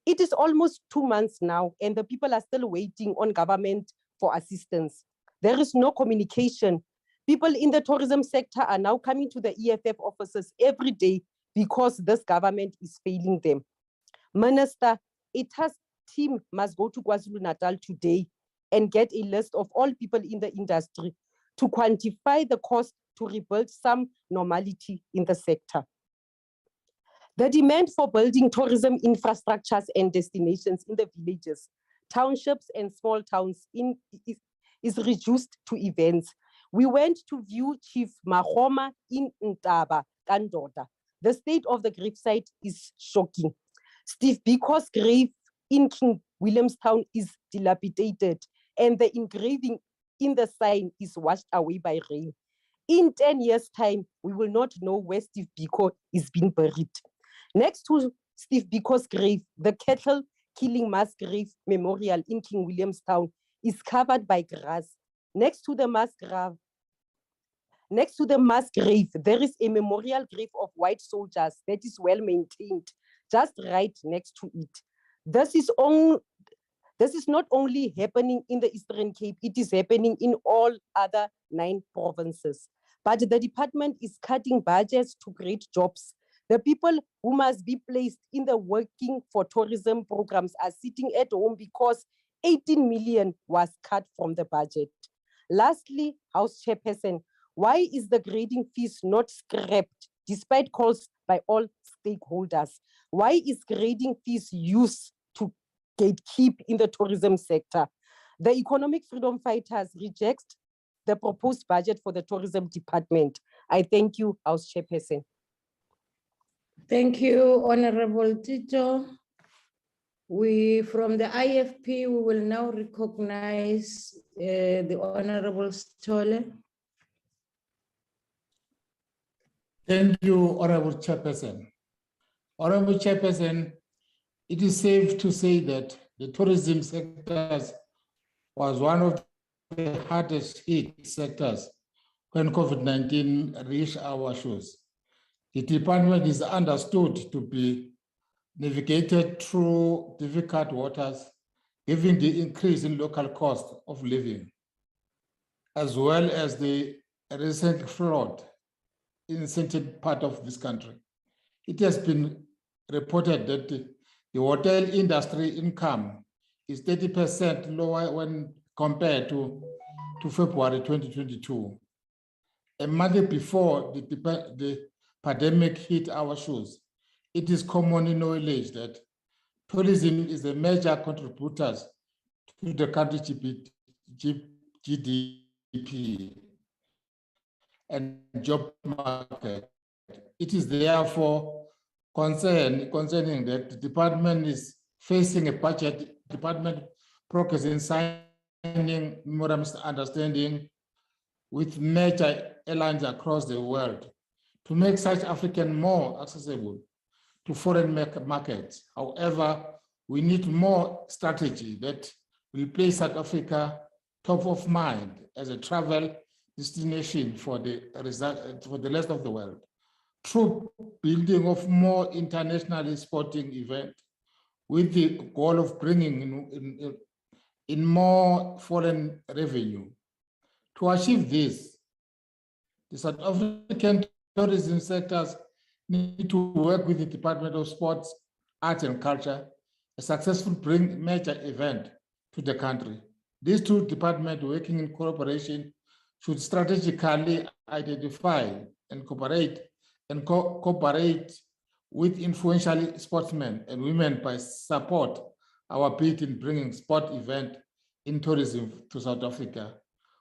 It is almost 2 months now, and the people are still waiting on government for assistance. There is no communication. People in the tourism sector are now coming to the EFF offices every day because this government is failing them. Minister, a task team must go to KwaZulu-Natal today and get a list of all people in the industry to quantify the cost to rebuild some normality in the sector. The demand for building tourism infrastructures and destinations in the villages, townships and small towns is reduced to events. We went to view Chief Mahoma in Ntaba, Kandoda. The state of the gravesite is shocking. Steve Biko's grave in King Williamstown is dilapidated and the engraving in the sign is washed away by rain. In 10 years' time, we will not know where Steve Biko is being buried. Next to Steve Biko's grave, the cattle killing mass grave memorial in King Williamstown, is covered by grass. Next to the mass grave, there is a memorial grave of white soldiers that is well maintained, just right next to it. This is not only happening in the Eastern Cape, it is happening in all other 9 provinces. But the department is cutting budgets to create jobs. The people who must be placed in the working for tourism programs are sitting at home because 18 million was cut from the budget. Lastly, House Chairperson, why is the grading fees not scrapped despite calls by all stakeholders? Why is grading fees used to gatekeep in the tourism sector? The economic freedom fighters reject the proposed budget for the tourism department. I thank you, House Chairperson. Thank you, Honorable Tito. From the IFP, we will now recognize the Honorable Stolle. Thank you, Honorable Chairperson. Honorable Chairperson, it is safe to say that the tourism sector was one of the hardest hit sectors when COVID-19 reached our shores. The department is understood to be navigated through difficult waters, given the increase in local cost of living, as well as the recent flood in certain part of this country. It has been reported that the hotel industry income is 30% lower when compared to February 2022. A month before the pandemic hit our shores, it is commonly knowledge that tourism is a major contributor to the country's GDP and job market. It is therefore concerning that the department is facing a budget department progress in signing memorandums of understanding with major airlines across the world to make South African more accessible to foreign markets. However, we need more strategy that will place South Africa top of mind as a travel destination for the rest of the world. Through building of more international sporting events with the goal of bringing in more foreign revenue. To achieve this, the South African tourism sectors need to work with the Department of Sports, Arts and Culture, a successful major event to the country. These two departments working in cooperation should strategically identify and cooperate with influential sportsmen and women by support our bid in bringing sport event in tourism to South Africa.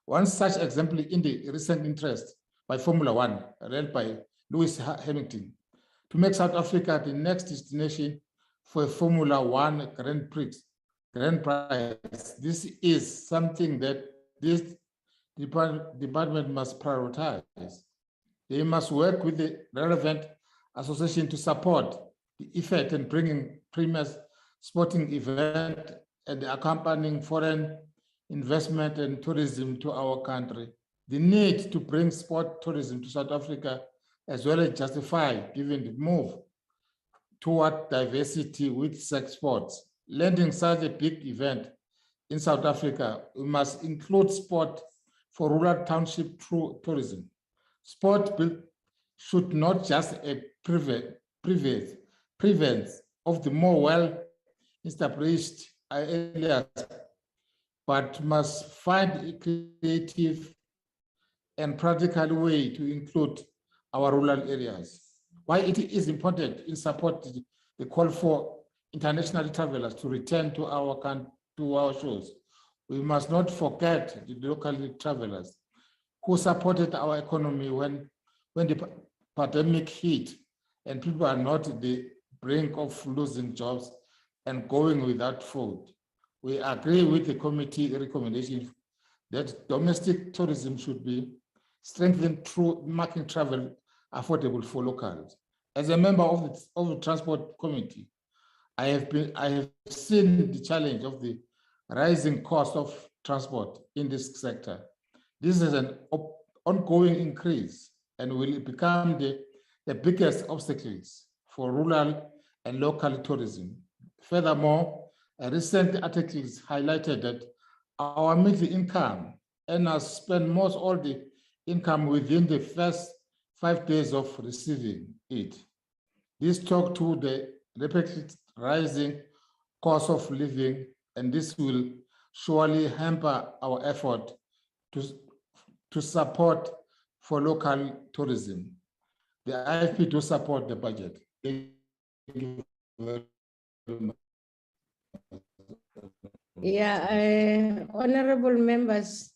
One such example in the recent interest by Formula One, led by Lewis Hamilton, to make South Africa the next destination for a Formula One Grand Prize. This is something that this department must prioritize. They must work with the relevant association to support the effort in bringing premier sporting event and the accompanying foreign investment and tourism to our country. The need to bring sport tourism to South Africa as well as justify given the move toward diversity with sex sports. Landing such a big event in South Africa, we must include sport for rural township through tourism. Sport should not just prevent of the more well-established areas, but must find a creative and practical way to include our rural areas. Why it is important in support the call for international travelers to return to our shores. We must not forget the local travelers who supported our economy when the pandemic hit and people are not at the brink of losing jobs and going without food. We agree with the committee recommendation that domestic tourism should be strengthened through making travel affordable for locals. as a member of the Transport Committee, I have seen the challenge of the rising cost of transport in this sector. This is an ongoing increase and will become the biggest obstacles for rural and local tourism. Furthermore, a recent article highlighted that our middle income earners spend most all the income within the first 5 days of receiving it. This talks to the rapidly rising cost of living, and this will surely hamper our effort to support for local tourism. The IFP do support the budget. Thank you very much. Yeah, honorable members,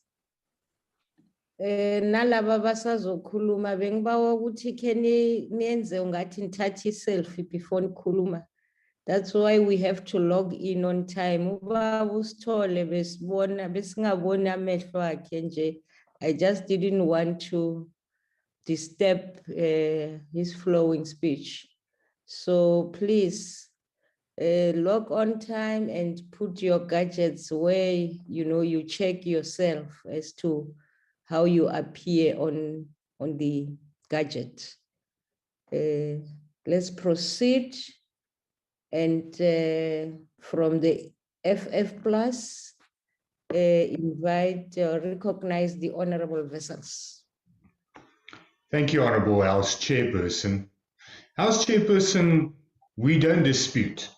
nalaba basazokhuluma bengibawa ukuthi ke niyenze ungathi nithatha selfie before nikhuluma. That's why we have to log in on time. Ubaba usithole besibona besingaboni amehlo akhe nje. I just didn't want to disturb his flowing speech. So please log on time and put your gadgets where you check yourself as to how you appear on the gadget. Let's proceed. And from the FF Plus, invite or recognize the honorable vessels. Thank you, Honorable House Chairperson. House Chairperson, we don't dispute,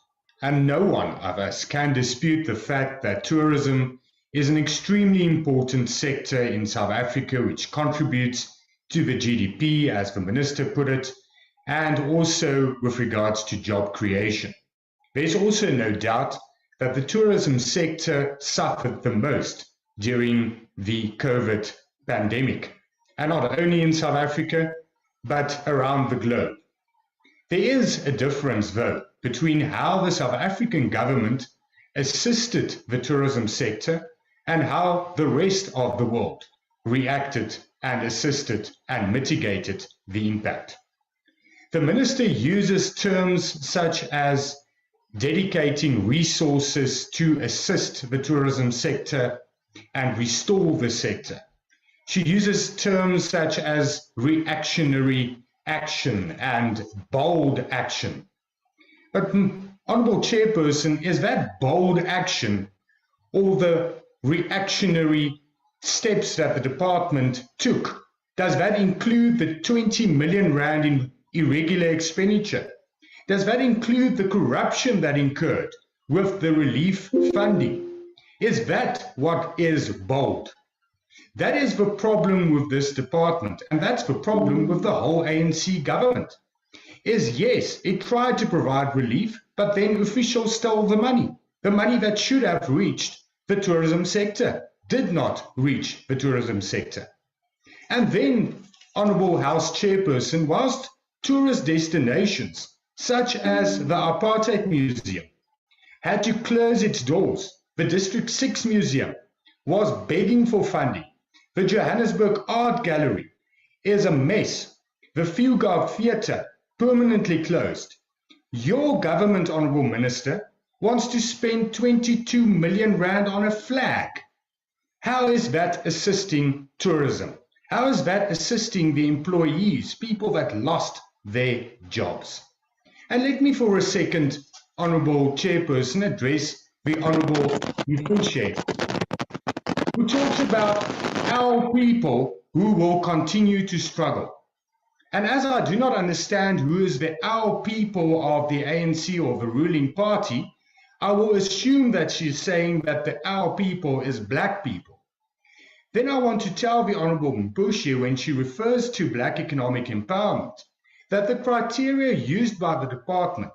and no one of us can dispute the fact that tourism is an extremely important sector in South Africa, which contributes to the GDP, as the Minister put it, and also with regards to job creation. There's also no doubt that the tourism sector suffered the most during the COVID pandemic, and not only in South Africa, but around the globe. There is a difference, though, between how the South African government assisted the tourism sector and how the rest of the world reacted and assisted and mitigated the impact. The Minister uses terms such as dedicating resources to assist the tourism sector and restore the sector. She uses terms such as reactionary action and bold action. But, Honourable Chairperson, is that bold action or the reactionary steps that the department took? Does that include the 20 million rand in irregular expenditure? Does that include the corruption that incurred with the relief funding? Is that what is bold? That is the problem with this department, and that's the problem with the whole ANC government. Is yes, it tried to provide relief, but then officials stole the money. The money that should have reached the tourism sector did not reach the tourism sector. And then, Honourable House Chairperson, whilst tourist destinations such as the Apartheid Museum had to close its doors, the District 6 Museum was begging for funding, the Johannesburg Art Gallery is a mess, the Fugard Theatre permanently closed. Your government, Honourable Minister, wants to spend 22 million rand on a flag. How is that assisting tourism? How is that assisting the employees, people that lost their jobs? And let me for a second, Honourable Chairperson, address the Honourable Mpushe, who talks about our people who will continue to struggle. And as I do not understand who is the our people of the ANC or the ruling party, I will assume that she's saying that the our people is black people. Then I want to tell the Honourable Mpushe, when she refers to black economic empowerment, that the criteria used by the department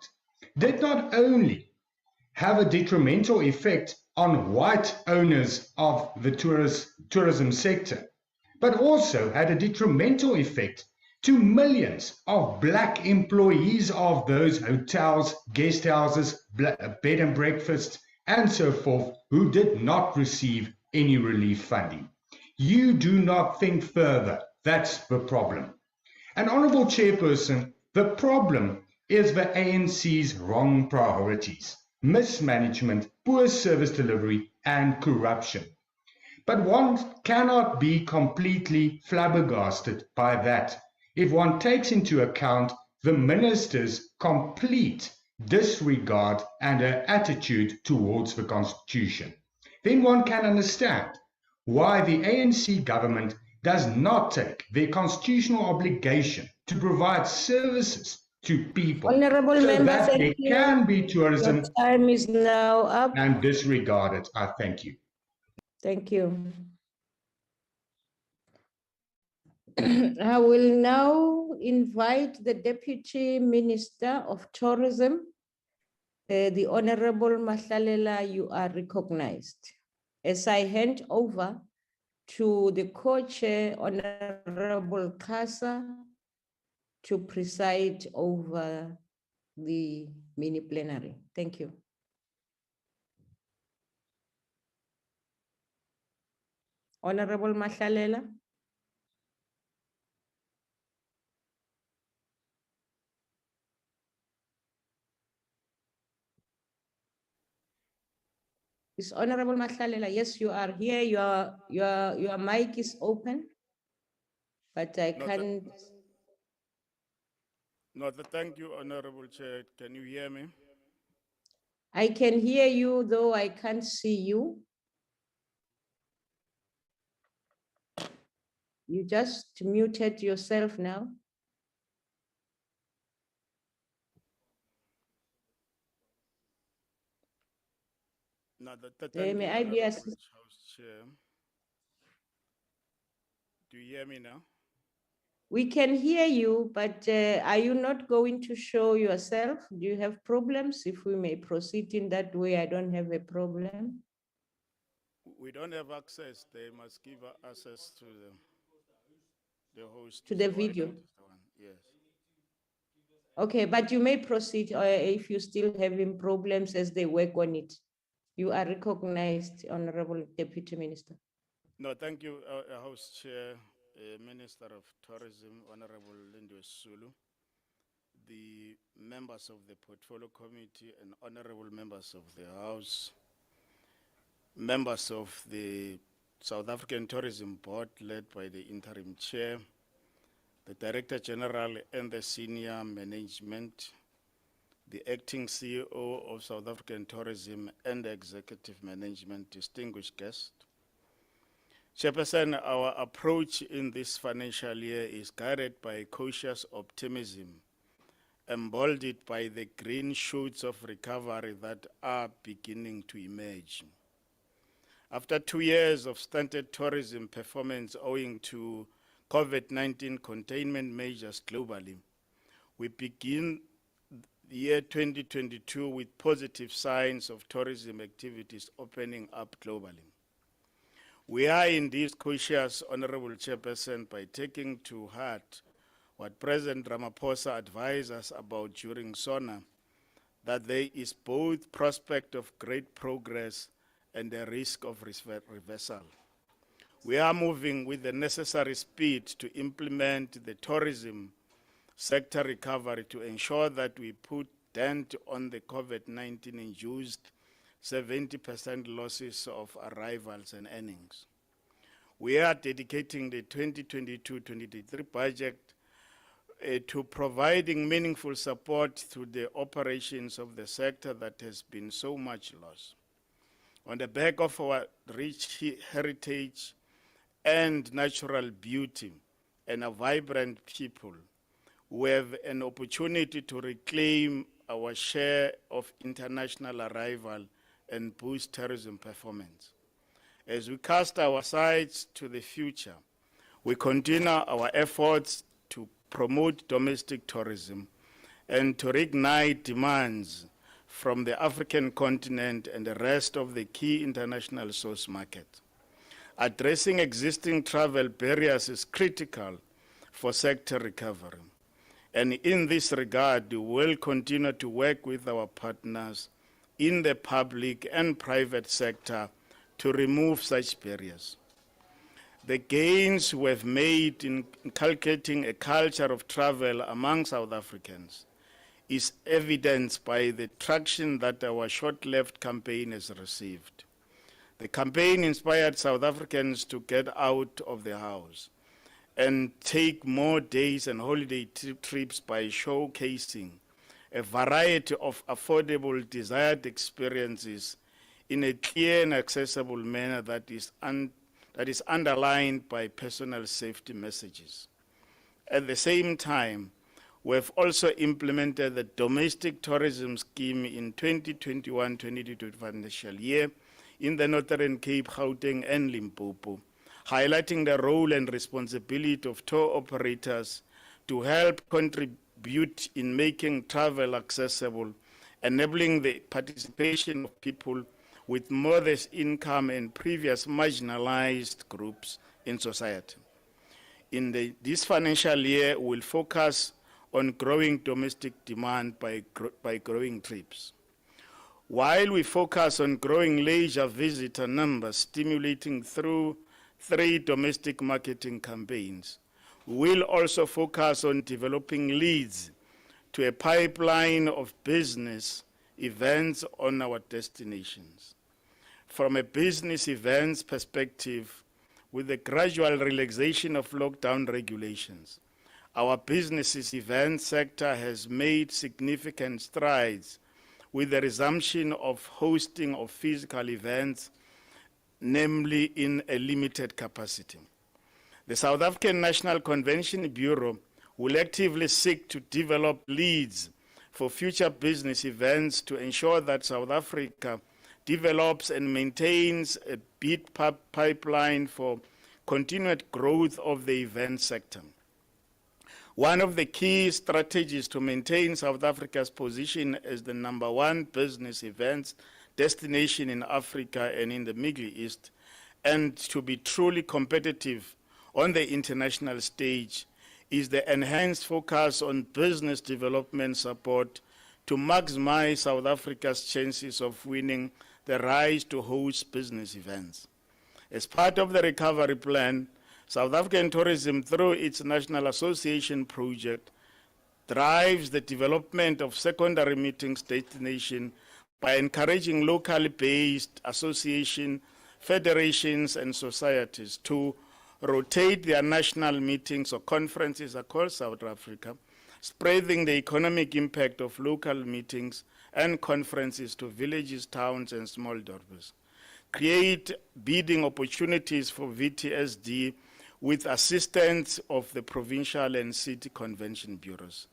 did not only have a detrimental effect on white owners of the tourism sector, but also had a detrimental effect to millions of black employees of those hotels, guest houses, bed and breakfasts, and so forth, who did not receive any relief funding. You do not think further. That's the problem. And Honourable Chairperson, The problem is the ANC's wrong priorities, mismanagement, poor service delivery, and corruption. But one cannot be completely flabbergasted by that if one takes into account the minister's complete disregard and her attitude towards the Constitution. Then one can understand why the ANC government does not take their constitutional obligation to provide services to people Honorable so member, that there thank you. can be tourism Your time is now up. and disregard it. I thank you. Thank you. I will now invite the Deputy Minister of Tourism, the Honorable Mahlalela. You are recognized. As I hand over to the co-chair, Honorable Kasa, to preside over the mini plenary. Thank you. Honorable Mahlalela. Is Honorable Mahlalela? Yes, you are here. Your mic is open, but I can't. No, thank you, Honorable Chair. Can you hear me? I can hear you, though I can't see you. You just muted yourself now. No, thank may you, I be Honorable assist- House Chair. Do you hear me now? We can hear you, but are you not going to show yourself? Do you have problems? If we may proceed in that way, I don't have a problem. We don't have access. They must give access to the host. To the so I video. don't have the one. Yes. Okay, but you may proceed if you still having problems as they work on it. You are recognized, Honorable Deputy Minister. No, thank you, House Chair, Minister of Tourism, Honorable Lindiwe Sisulu, the members of the Portfolio Committee and honorable members of the House, members of the South African Tourism Board led by the interim chair, the Director General and the senior management, the acting CEO of South African Tourism and the executive management, distinguished guests. Chairperson, our approach in this financial year is guided by cautious optimism, emboldened by the green shoots of recovery that are beginning to emerge. After 2 years of stunted tourism performance owing to COVID-19 containment measures globally, we begin the year 2022 with positive signs of tourism activities opening up globally. We are indeed cautious, Honorable Chairperson, by taking to heart what President Ramaphosa advised us about during SONA, that there is both prospect of great progress and a risk of reversal. We are moving with the necessary speed to implement the tourism sector recovery to ensure that we put dent on the COVID-19 induced 70% losses of arrivals and earnings. We are dedicating the 2022-2023 budget to providing meaningful support to the operations of the sector that has been so much lost. On the back of our rich heritage and natural beauty and a vibrant people, we have an opportunity to reclaim our share of international arrival and boost tourism performance. As we cast our sights to the future, we continue our efforts to promote domestic tourism and to reignite demands from the African continent and the rest of the key international source market. Addressing existing travel barriers is critical for sector recovery. And in this regard, we will continue to work with our partners in the public and private sector to remove such barriers. The gains we've made in inculcating a culture of travel among South Africans is evidenced by the traction that our short-lived campaign has received. The campaign inspired South Africans to get out of the house and take more days and holiday trips by showcasing a variety of affordable desired experiences in a clear and accessible manner that is underlined by personal safety messages. At the same time, we have also implemented the domestic tourism scheme in 2021-2022 financial year in the Northern Cape, Gauteng, and Limpopo, highlighting the role and responsibility of tour operators to help contribute in making travel accessible, enabling the participation of people with modest income and previous marginalized groups in society. In this financial year, we'll focus on growing domestic demand by growing trips. While we focus on growing leisure visitor numbers, stimulating through 3 domestic marketing campaigns, we will also focus on developing leads to a pipeline of business events on our destinations. From a business events perspective, with the gradual relaxation of lockdown regulations, our businesses event sector has made significant strides with the resumption of hosting of physical events, namely in a limited capacity. The South African National Convention Bureau will actively seek to develop leads for future business events to ensure that South Africa develops and maintains a bid pipeline for continued growth of the event sector. One of the key strategies to maintain South Africa's position as the #1 business events destination in Africa and in the Middle East, and to be truly competitive on the international stage, is the enhanced focus on business development support to maximize South Africa's chances of winning the right to host business events. As part of the recovery plan, South African Tourism, through its National Association project, drives the development of secondary meetings destination by encouraging locally based associations, federations, and societies to rotate their national meetings or conferences across South Africa, spreading the economic impact of local meetings and conferences to villages, towns, and small developers. Create bidding opportunities for VTSD with assistance of the provincial and city convention bureaus.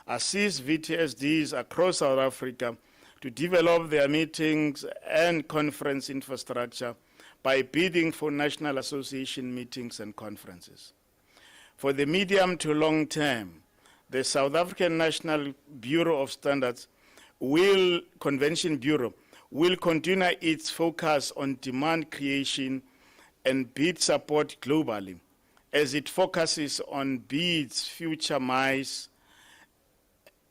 Assist VTSDs across South Africa to develop their meetings and conference infrastructure by bidding for National Association meetings and conferences. For the medium to long term, the South African National Bureau of Standards Convention Bureau will continue its focus on demand creation and bid support globally, as it focuses on bids, future mice,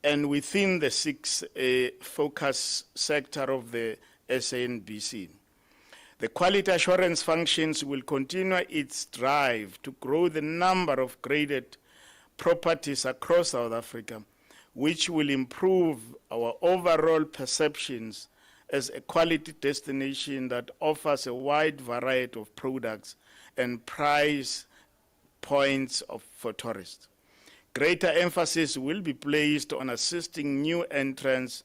and within the 6 focus sector of the SANBC. The quality assurance functions will continue its drive to grow the number of graded properties across South Africa, which will improve our overall perceptions as a quality destination that offers a wide variety of products and price points for tourists. Greater emphasis will be placed on assisting new entrants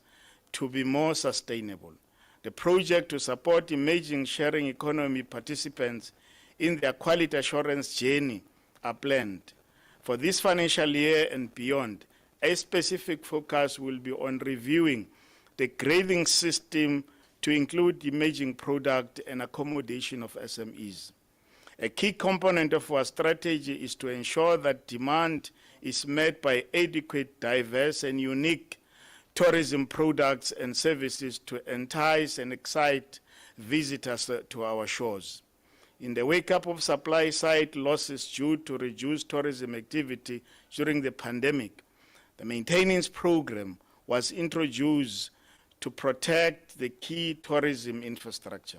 to be more sustainable. The project to support emerging sharing economy participants in their quality assurance journey are planned. For this financial year and beyond, a specific focus will be on reviewing the grading system to include emerging product and accommodation of SMEs. A key component of our strategy is to ensure that demand is met by adequate, diverse, and unique tourism products and services to entice and excite visitors to our shores. In the wake-up of supply-side losses due to reduced tourism activity during the pandemic, the maintenance program was introduced to protect the key tourism infrastructure.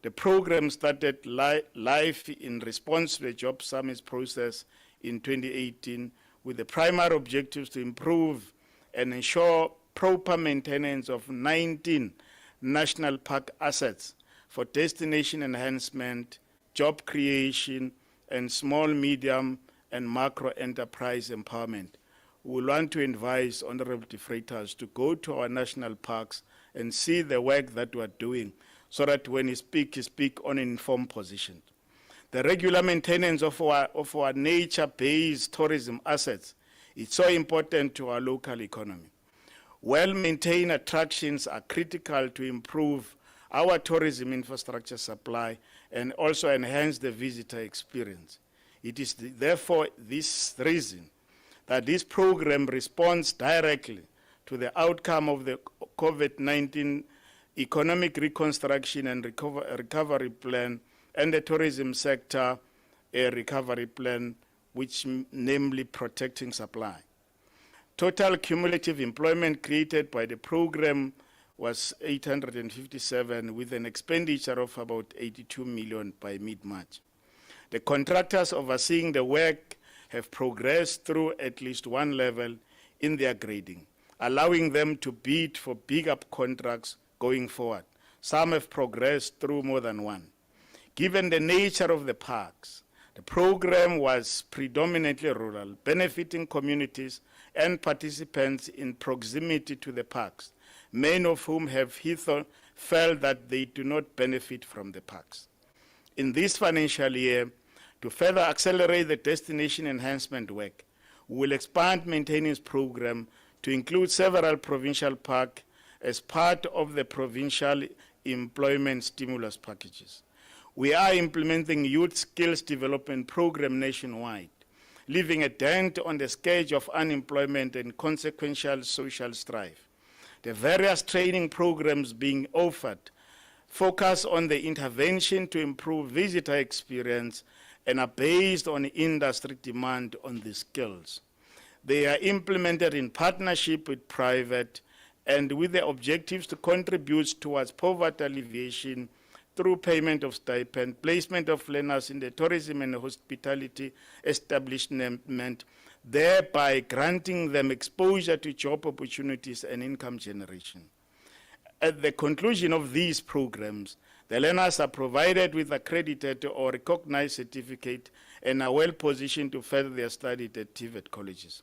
The program started live in response to the Job Summit process in 2018 with the primary objectives to improve and ensure proper maintenance of 19 national park assets for destination enhancement, job creation, and small, medium, and macro enterprise empowerment. We want to advise Honorable Defrators to go to our national parks and see the work that we are doing so that when he speak on an informed position. The regular maintenance of our nature-based tourism assets is so important to our local economy. Well-maintained attractions are critical to improve our tourism infrastructure supply and also enhance the visitor experience. It is therefore this reason that this program responds directly to the outcome of the COVID-19 economic reconstruction and recovery plan and the tourism sector recovery plan, which namely protecting supply. Total cumulative employment created by the program was 857 with an expenditure of about 82 million by mid-March. The contractors overseeing the work have progressed through at least one level in their grading, allowing them to bid for bigger contracts going forward. Some have progressed through more than one. Given the nature of the parks, the program was predominantly rural, benefiting communities and participants in proximity to the parks, many of whom have hitherto felt that they do not benefit from the parks. In this financial year, to further accelerate the destination enhancement work, we will expand maintenance program to include several provincial parks as part of the provincial employment stimulus packages. We are implementing youth skills development program nationwide, leaving a dent on the scourge of unemployment and consequential social strife. The various training programs being offered focus on the intervention to improve visitor experience and are based on industry demand on the skills. They are implemented in partnership with private and with the objectives to contribute towards poverty alleviation through payment of stipend, placement of learners in the tourism and hospitality establishment, thereby granting them exposure to job opportunities and income generation. At the conclusion of these programs, the learners are provided with accredited or recognized certificate and are well positioned to further their studies at TVET colleges.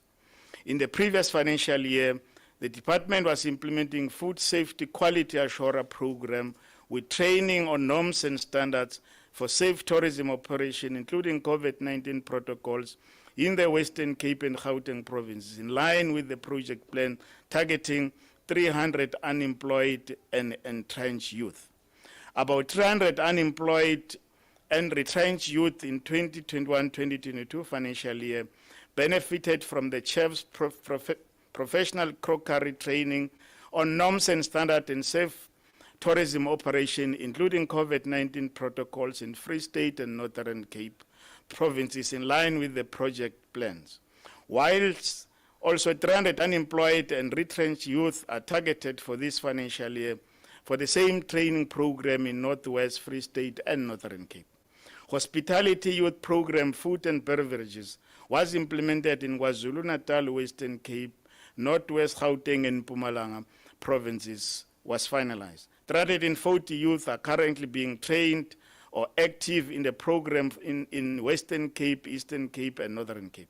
In the previous financial year, the department was implementing food safety quality assurance program with training on norms and standards for safe tourism operation, including COVID-19 protocols in the Western Cape and Gauteng provinces, in line with the project plan targeting 300 unemployed and entrenched youth. About 300 unemployed and retrenched youth in 2021-2022 financial year benefited from the chef's professional crockery training on norms and standards and safe tourism operation, including COVID-19 protocols in Free State and Northern Cape provinces in line with the project plans. Whilst also 300 unemployed and retrenched youth are targeted for this financial year for the same training program in Northwest, Free State and Northern Cape. Hospitality Youth Program Food and Beverages was implemented in KwaZulu-Natal, Western Cape, Northwest Gauteng and Mpumalanga provinces was finalized. 340 youth are currently being trained or active in the program in Western Cape, Eastern Cape and Northern Cape.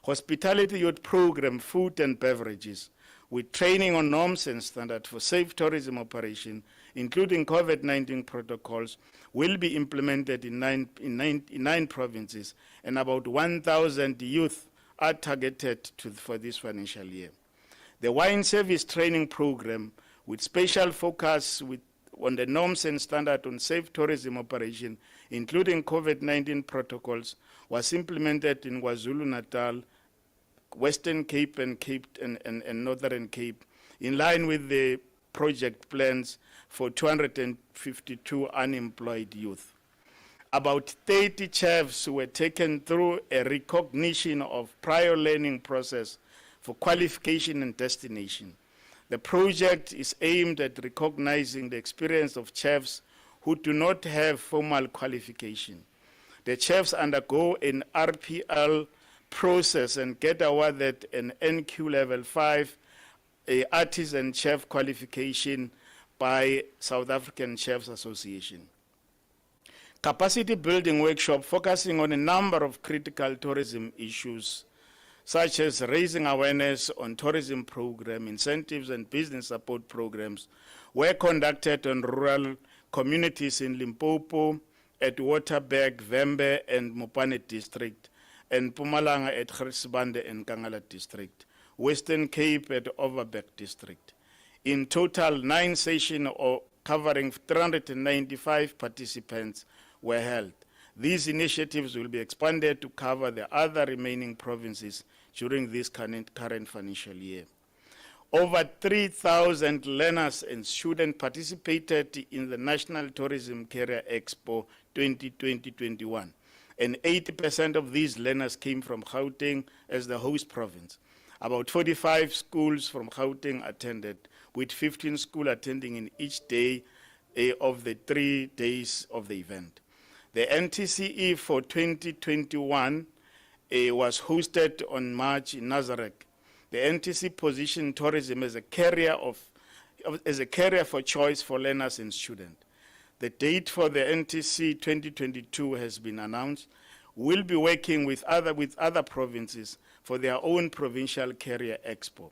Hospitality Youth Program Food and Beverages with training on norms and standards for safe tourism operation, including COVID-19 protocols, will be implemented in nine provinces, and about 1,000 youth are targeted for this financial year. The wine service training program with special focus on the norms and standards on safe tourism operation, including COVID-19 protocols, was implemented in KwaZulu-Natal, Western Cape and Northern Cape, in line with the project plans for 252 unemployed youth. About 30 chefs were taken through a recognition of prior learning process for qualification and destination. The project is aimed at recognizing the experience of chefs who do not have formal qualification. The chefs undergo an RPL process and get awarded an NQ level 5, a artisan chef qualification by South African Chefs Association. Capacity building workshop focusing on a number of critical tourism issues, such as raising awareness on tourism program, incentives and business support programs, were conducted on rural communities in Limpopo, at Waterberg, Vembe and Mopane district, and Mpumalanga at Grisbande and Kangala district, Western Cape at Overberg district. In total, 9 sessions covering 395 participants were held. These initiatives will be expanded to cover the other remaining provinces during this current financial year. Over 3,000 learners and students participated in the National Tourism Career Expo 2020-21, and 80% of these learners came from Gauteng as the host province. About 45 schools from Gauteng attended, with 15 schools attending in each day of the 3 days of the event. The NTCE for 2021 was hosted on March in Nazareth. The NTC positioned tourism as a career for choice for learners and students. The date for the NTC 2022 has been announced. We'll be working with other provinces for their own provincial career expo.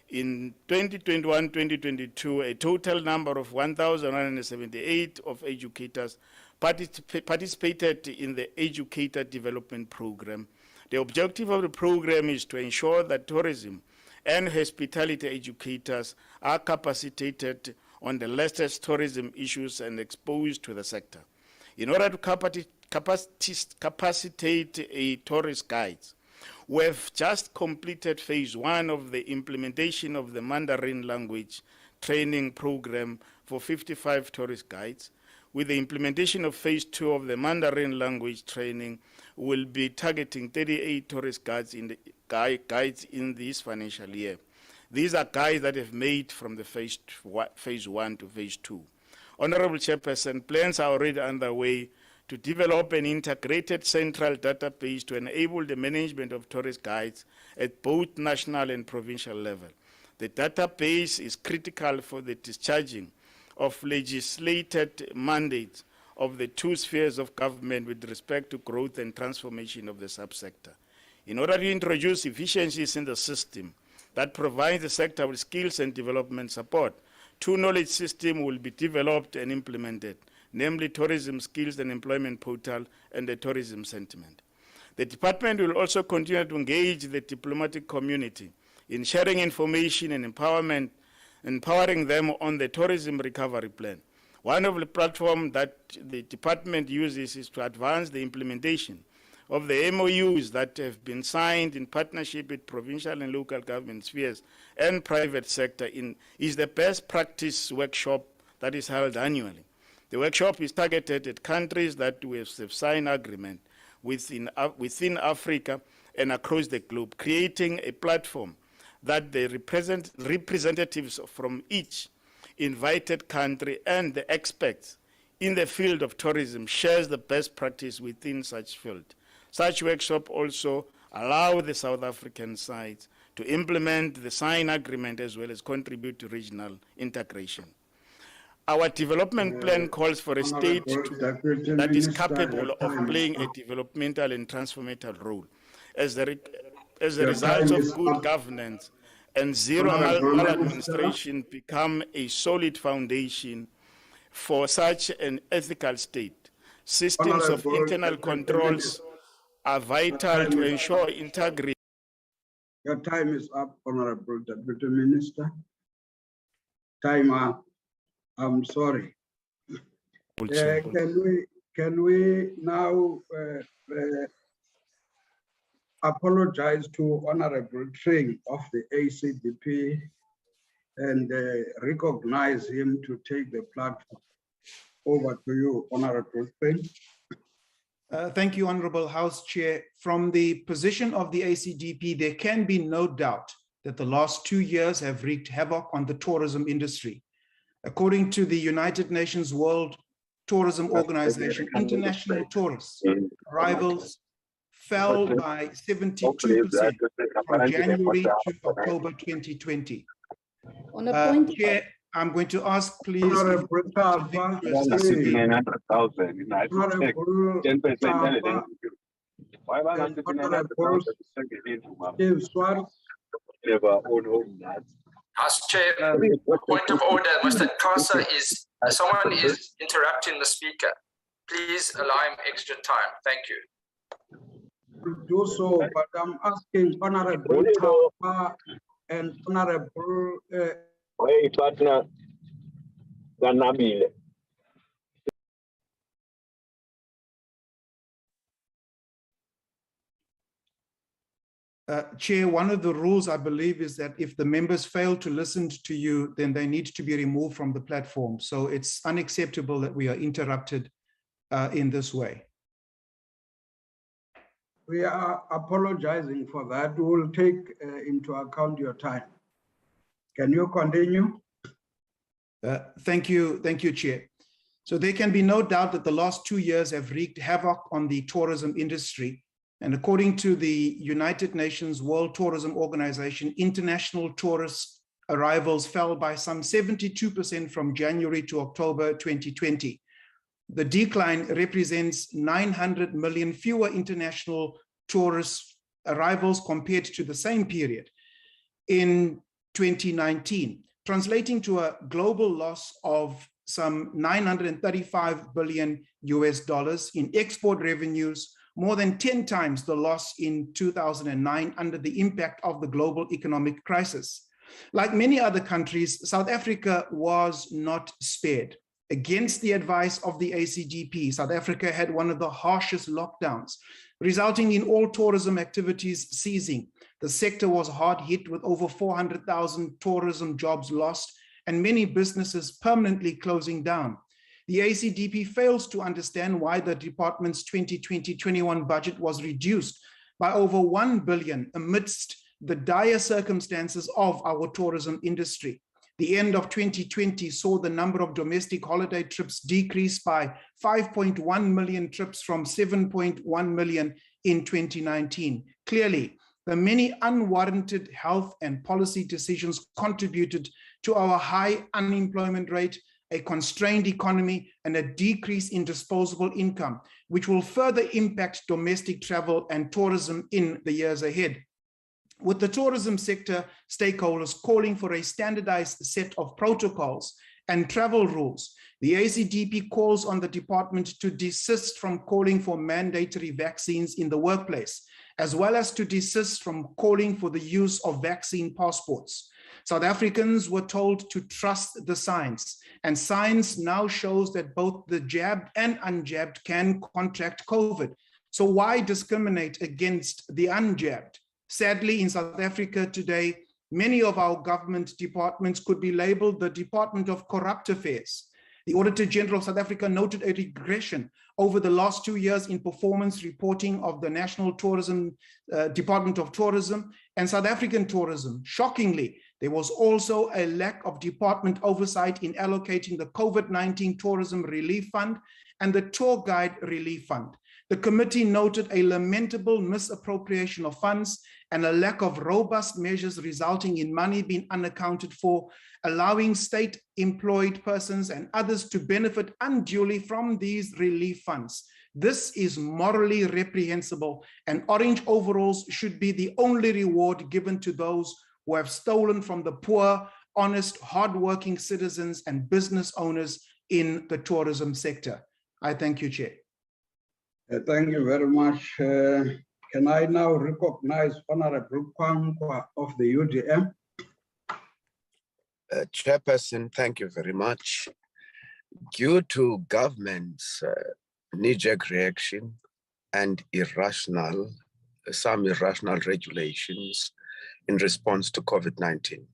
In 2021-2022, a total number of 1,178 of educators participated in the Educator Development Program. The objective of the program is to ensure that tourism and hospitality educators are capacitated on the latest tourism issues and exposed to the sector. In order to capacitate a tourist guides, we have just completed phase 1 of the implementation of the Mandarin language training program for 55 tourist guides. With the implementation of phase 2 of the Mandarin language training, we'll be targeting 38 tourist guides in this financial year. These are guides that have made from the phase 1 to phase 2. Honorable Chairperson, plans are already underway to develop an integrated central database to enable the management of tourist guides at both national and provincial level. The database is critical for the discharging of legislated mandates of the 2 spheres of government with respect to growth and transformation of the subsector. In order to introduce efficiencies in the system that provides the sector with skills and development support, 2 knowledge systems will be developed and implemented, namely Tourism Skills and Employment Portal and the Tourism Sentiment. The department will also continue to engage the diplomatic community in sharing information and empowering them on the tourism recovery plan. One of the platforms that the department uses is to advance the implementation of the MOUs that have been signed in partnership with provincial and local government spheres and private sector is the best practice workshop that is held annually. The workshop is targeted at countries that we have signed agreement within Africa and across the globe, creating a platform that the representatives from each invited country and the experts in the field of tourism shares the best practice within such field. Such workshop also allow the South African sides to implement the signed agreement as well as contribute to regional integration. Our development plan calls for a state that is capable of playing a developmental and transformational role. As a result of good governance and zero maladministration become a solid foundation for such an ethical state. Systems of internal controls are vital to ensure integrity. Your time is up, Honorable Deputy Minister. Time up. I'm sorry. Can we now apologize to Honorable Tring of the ACDP and recognize him to take the platform? Over to you, Honorable Tring. Thank you, Honorable House Chair. From the position of the ACDP, there can be no doubt that the last 2 years have wreaked havoc on the tourism industry. According to the United Nations World Tourism Organization, international tourists arrivals fell by 72% from January to October 2020. On a point, Chair, I'm going to ask, please. Honorable Kapa, please. Honorable Kapa, and Honorable Steve Swartz. House Chair, point of order, Mr. Kasa someone is interrupting the speaker. Please allow him extra time. Thank you. To do so, but I'm asking Honorable Kapa and Honorable partner Ganabile. Chair, one of the rules, I believe, is that if the members fail to listen to you, then they need to be removed from the platform. So it's unacceptable that we are interrupted in this way. We are apologizing for that. We will take into account your time. Can you continue? Thank you, Chair. So there can be no doubt that the last 2 years have wreaked havoc on the tourism industry. And according to the United Nations World Tourism Organization, international tourist arrivals fell by some 72% from January to October 2020. The decline represents 900 million fewer international tourist arrivals compared to the same period in 2019, translating to a global loss of some $935 billion in export revenues, more than 10 times the loss in 2009 under the impact of the global economic crisis. Like many other countries, South Africa was not spared. Against the advice of the ACDP, South Africa had one of the harshest lockdowns, resulting in all tourism activities ceasing. The sector was hard hit with over 400,000 tourism jobs lost and many businesses permanently closing down. The ACDP fails to understand why the department's 2020-21 budget was reduced by over 1 billion amidst the dire circumstances of our tourism industry. The end of 2020 saw the number of domestic holiday trips decrease by 5.1 million trips from 7.1 million in 2019. Clearly, the many unwarranted health and policy decisions contributed to our high unemployment rate, a constrained economy, and a decrease in disposable income, which will further impact domestic travel and tourism in the years ahead. With the tourism sector stakeholders calling for a standardized set of protocols and travel rules, the ACDP calls on the department to desist from calling for mandatory vaccines in the workplace, as well as to desist from calling for the use of vaccine passports. South Africans were told to trust the science, and science now shows that both the jabbed and unjabbed can contract COVID. So why discriminate against the unjabbed? Sadly, in South Africa today, many of our government departments could be labeled the Department of Corrupt Affairs. The Auditor General of South Africa noted a regression over the last 2 years in performance reporting of the National Tourism Department of Tourism and South African tourism. Shockingly, there was also a lack of department oversight in allocating the COVID-19 Tourism Relief Fund and the Tour Guide Relief Fund. The committee noted a lamentable misappropriation of funds and a lack of robust measures resulting in money being unaccounted for, allowing state-employed persons and others to benefit unduly from these relief funds. This is morally reprehensible, and orange overalls should be the only reward given to those who have stolen from the poor, honest, hardworking citizens and business owners in the tourism sector. I thank you, Chair. Thank you very much. Can I now recognize Honorable Kwankwa of the UDM? Chairperson, thank you very much. Due to government's knee-jerk reaction and some irrational regulations in response to COVID-19,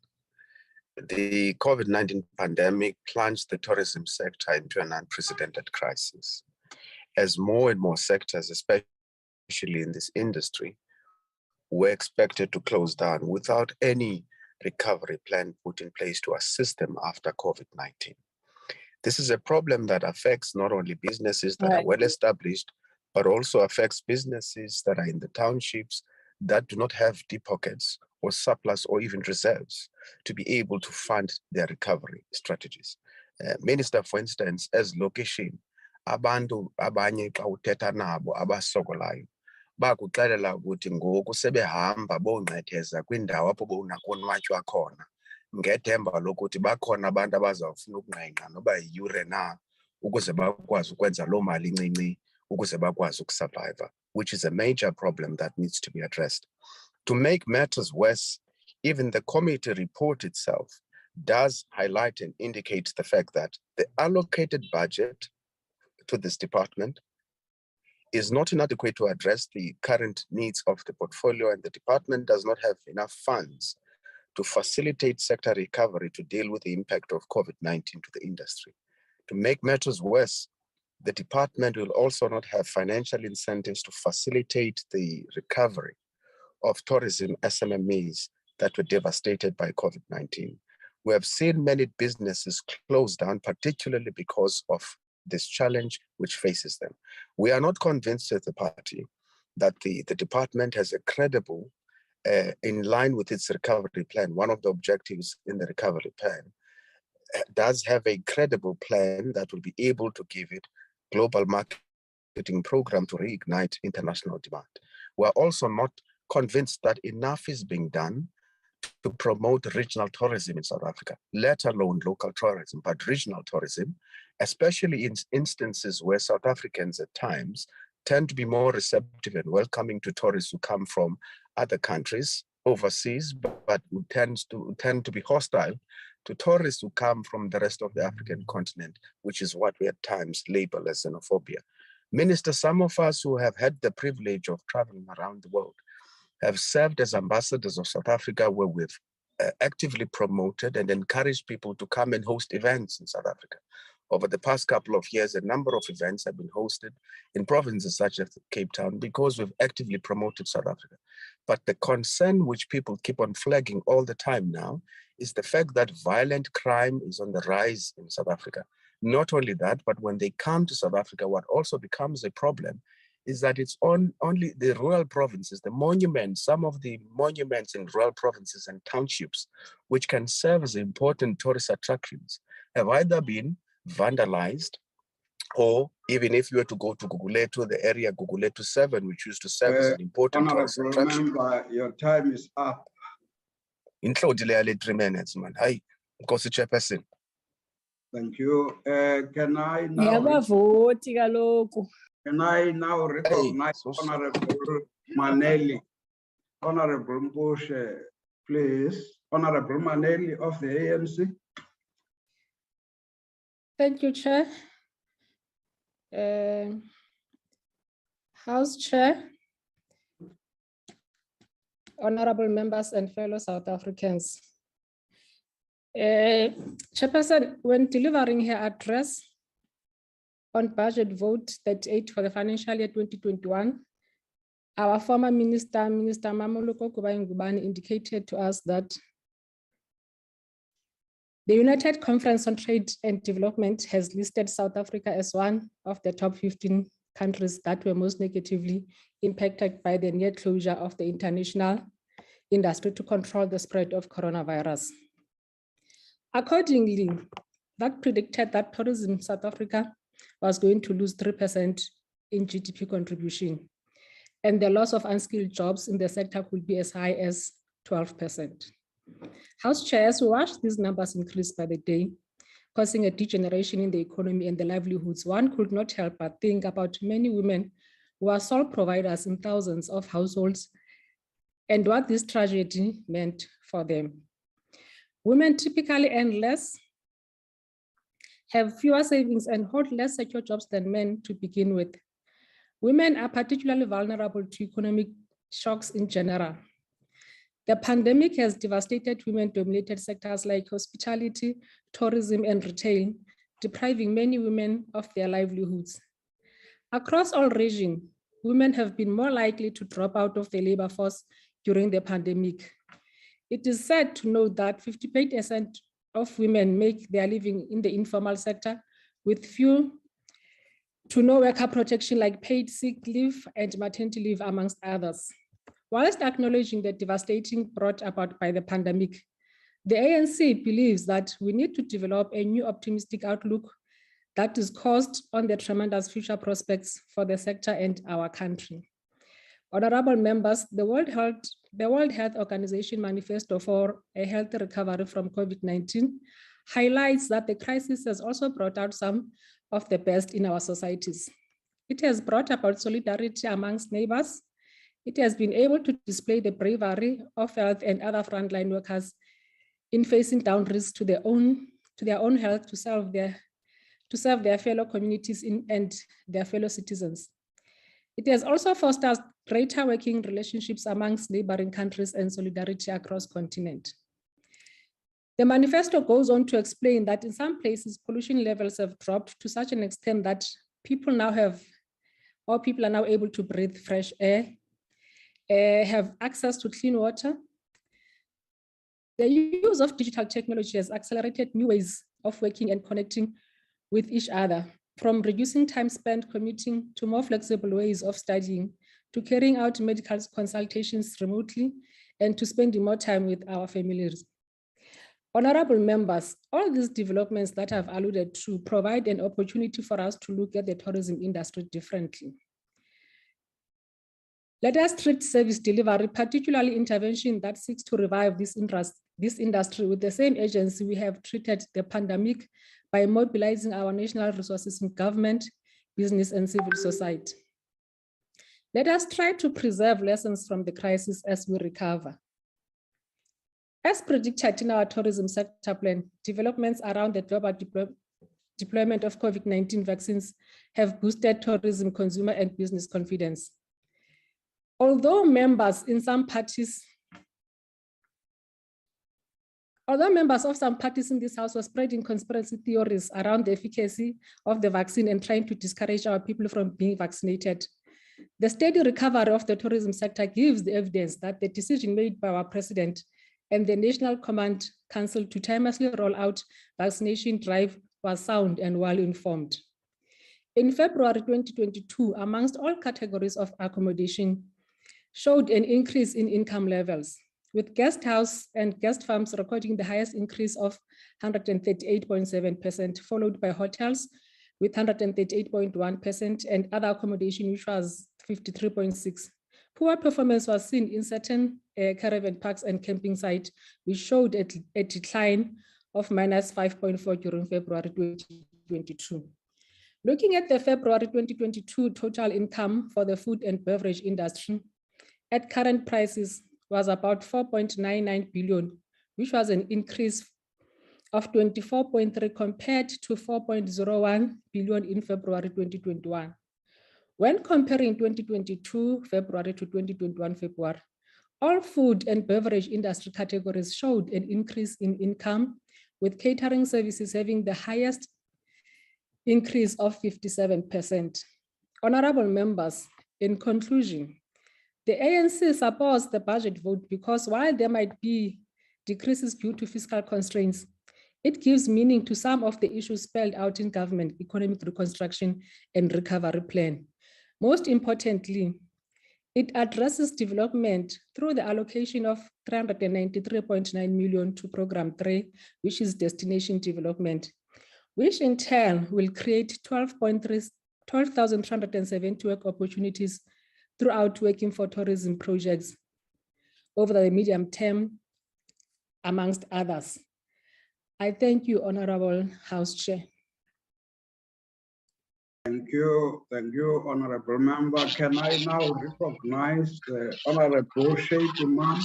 the COVID-19 pandemic plunged the tourism sector into an unprecedented crisis, as more and more sectors, especially in this industry, were expected to close down without any recovery plan put in place to assist them after COVID-19. This is a problem that affects not only businesses that are well established, but also affects businesses that are in the townships that do not have deep pockets or surplus or even reserves to be able to fund their recovery strategies. Minister, for instance, as location, abantu abanye xa uthetha nabo abasokolayo bakuxelela ukuthi ngoku sebehamba bonqetheza kwindawo apho bonakonwatywa khona ngethemba lokuthi bakhona abantu abazawufuna ukungqengqa noba yiyure na ukuze bakwazi ukwenza loo mali incinci ukuze bakwazi ukusurvive, which is a major problem that needs to be addressed. To make matters worse, even the committee report itself does highlight and indicate the fact that the allocated budget to this department is not inadequate to address the current needs of the portfolio, and the department does not have enough funds to facilitate sector recovery to deal with the impact of COVID-19 to the industry. To make matters worse, the department will also not have financial incentives to facilitate the recovery of tourism SMMEs that were devastated by COVID-19. We have seen many businesses close down, particularly because of this challenge which faces them. We are not convinced as a party that the department has a credible, in line with its recovery plan. One of the objectives in the recovery plan does have a credible plan that will be able to give it global marketing program to reignite international demand. We're also not convinced that enough is being done to promote regional tourism in South Africa, let alone local tourism, but regional tourism, especially in instances where South Africans at times tend to be more receptive and welcoming to tourists who come from other countries overseas, but who tend to be hostile to tourists who come from the rest of the African continent, which is what we at times label as xenophobia. Minister, some of us who have had the privilege of traveling around the world have served as ambassadors of South Africa, where we've actively promoted and encouraged people to come and host events in South Africa. Over the past couple of years, a number of events have been hosted in provinces such as Cape Town because we've actively promoted South Africa. But the concern which people keep on flagging all the time now is the fact that violent crime is on the rise in South Africa. Not only that, but when they come to South Africa, what also becomes a problem is that it's only the rural provinces, the monuments, some of the monuments in rural provinces and townships, which can serve as important tourist attractions, have either been vandalized, or even if you were to go to Guguletu, the area Guguletu 7, which used to serve as an important tourist attraction. Remember, your time is up. Including 3 minutes, man. Hi, Nkosi Chairperson. Thank you. Can I now? Can I now recognize Honorable Maneli? Honorable Mbushe, please. Honorable Maneli of the ANC. Thank you, Chair. House Chair, honorable members and fellow South Africans. Chairperson, when delivering her address on budget vote 38 for the financial year 2021, our former minister, Minister Mamoloko Kubayi-Ngubane, indicated to us that the United Conference on Trade and Development has listed South Africa as one of the top 15 countries that were most negatively impacted by the near closure of the international industry to control the spread of coronavirus. Accordingly, that predicted that tourism in South Africa was going to lose 3% in GDP contribution, and the loss of unskilled jobs in the sector could be as high as 12%. House chairs watched these numbers increase by the day, causing a degeneration in the economy and the livelihoods. One could not help but think about many women who are sole providers in thousands of households and what this tragedy meant for them. Women typically earn less, have fewer savings, and hold less secure jobs than men to begin with. Women are particularly vulnerable to economic shocks in general. The pandemic has devastated women-dominated sectors like hospitality, tourism, and retail, depriving many women of their livelihoods. Across all regions, women have been more likely to drop out of the labor force during the pandemic. It is sad to note that 58% of women make their living in the informal sector, with few to no worker protection like paid sick leave and maternity leave, amongst others. Whilst acknowledging the devastating brought about by the pandemic, the ANC believes that we need to develop a new optimistic outlook that is caused on the tremendous future prospects for the sector and our country. Honorable members, the World Health Organization Manifesto for a Healthy Recovery from COVID-19 highlights that the crisis has also brought out some of the best in our societies. It has brought about solidarity amongst neighbors. It has been able to display the bravery of health and other frontline workers in facing down risks to their own health to serve their fellow communities and their fellow citizens. It has also fostered greater working relationships amongst neighboring countries and solidarity across continent. The manifesto goes on to explain that in some places, pollution levels have dropped to such an extent that people are now able to breathe fresh air, have access to clean water. The use of digital technology has accelerated new ways of working and connecting with each other, from reducing time spent commuting to more flexible ways of studying, to carrying out medical consultations remotely, and to spending more time with our families. Honorable members, all these developments that I've alluded to provide an opportunity for us to look at the tourism industry differently. Let us treat service delivery, particularly intervention that seeks to revive this industry with the same agency we have treated the pandemic by mobilizing our national resources in government, business, and civil society. Let us try to preserve lessons from the crisis as we recover. As predicted in our tourism sector plan, developments around the global deployment of COVID-19 vaccines have boosted tourism, consumer, and business confidence. Although members of some parties in this House were spreading conspiracy theories around the efficacy of the vaccine and trying to discourage our people from being vaccinated, the steady recovery of the tourism sector gives the evidence that the decision made by our president and the National Command Council to timelessly roll out vaccination drive was sound and well-informed. In February 2022, amongst all categories of accommodation, showed an increase in income levels, with guest house and guest farms recording the highest increase of 138.7%, followed by hotels with 138.1% and other accommodation, which was 53.6%. Poor performance was seen in certain caravan parks and camping sites, which showed a decline of -5.4% during February 2022. Looking at the February 2022 total income for the food and beverage industry, at current prices was about 4.99 billion, which was an increase of 24.3% compared to 4.01 billion in February 2021. When comparing 2022 February to 2021 February, all food and beverage industry categories showed an increase in income, with catering services having the highest increase of 57%. Honorable members, in conclusion, the ANC supports the budget vote because while there might be decreases due to fiscal constraints, it gives meaning to some of the issues spelled out in government economic reconstruction and recovery plan. Most importantly, it addresses development through the allocation of 393.9 million to Program 3, which is Destination Development, which in turn will create 12,370 work opportunities throughout working for tourism projects over the medium term, amongst others. I thank you, Honorable House Chair. Thank you, Honorable Member. Can I now recognize Honorable Sheikh Imam?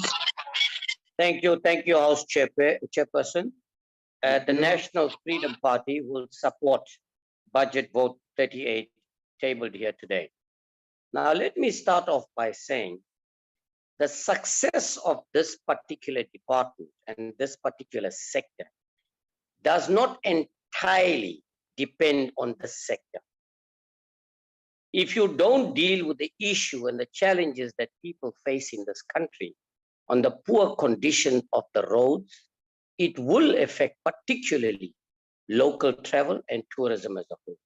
Thank you, House Chairperson. The National Freedom Party will support Budget Vote 38 tabled here today. Now, let me start off by saying the success of this particular department and this particular sector does not entirely depend on the sector. If you don't deal with the issue and the challenges that people face in this country on the poor condition of the roads, it will affect particularly local travel and tourism as a whole.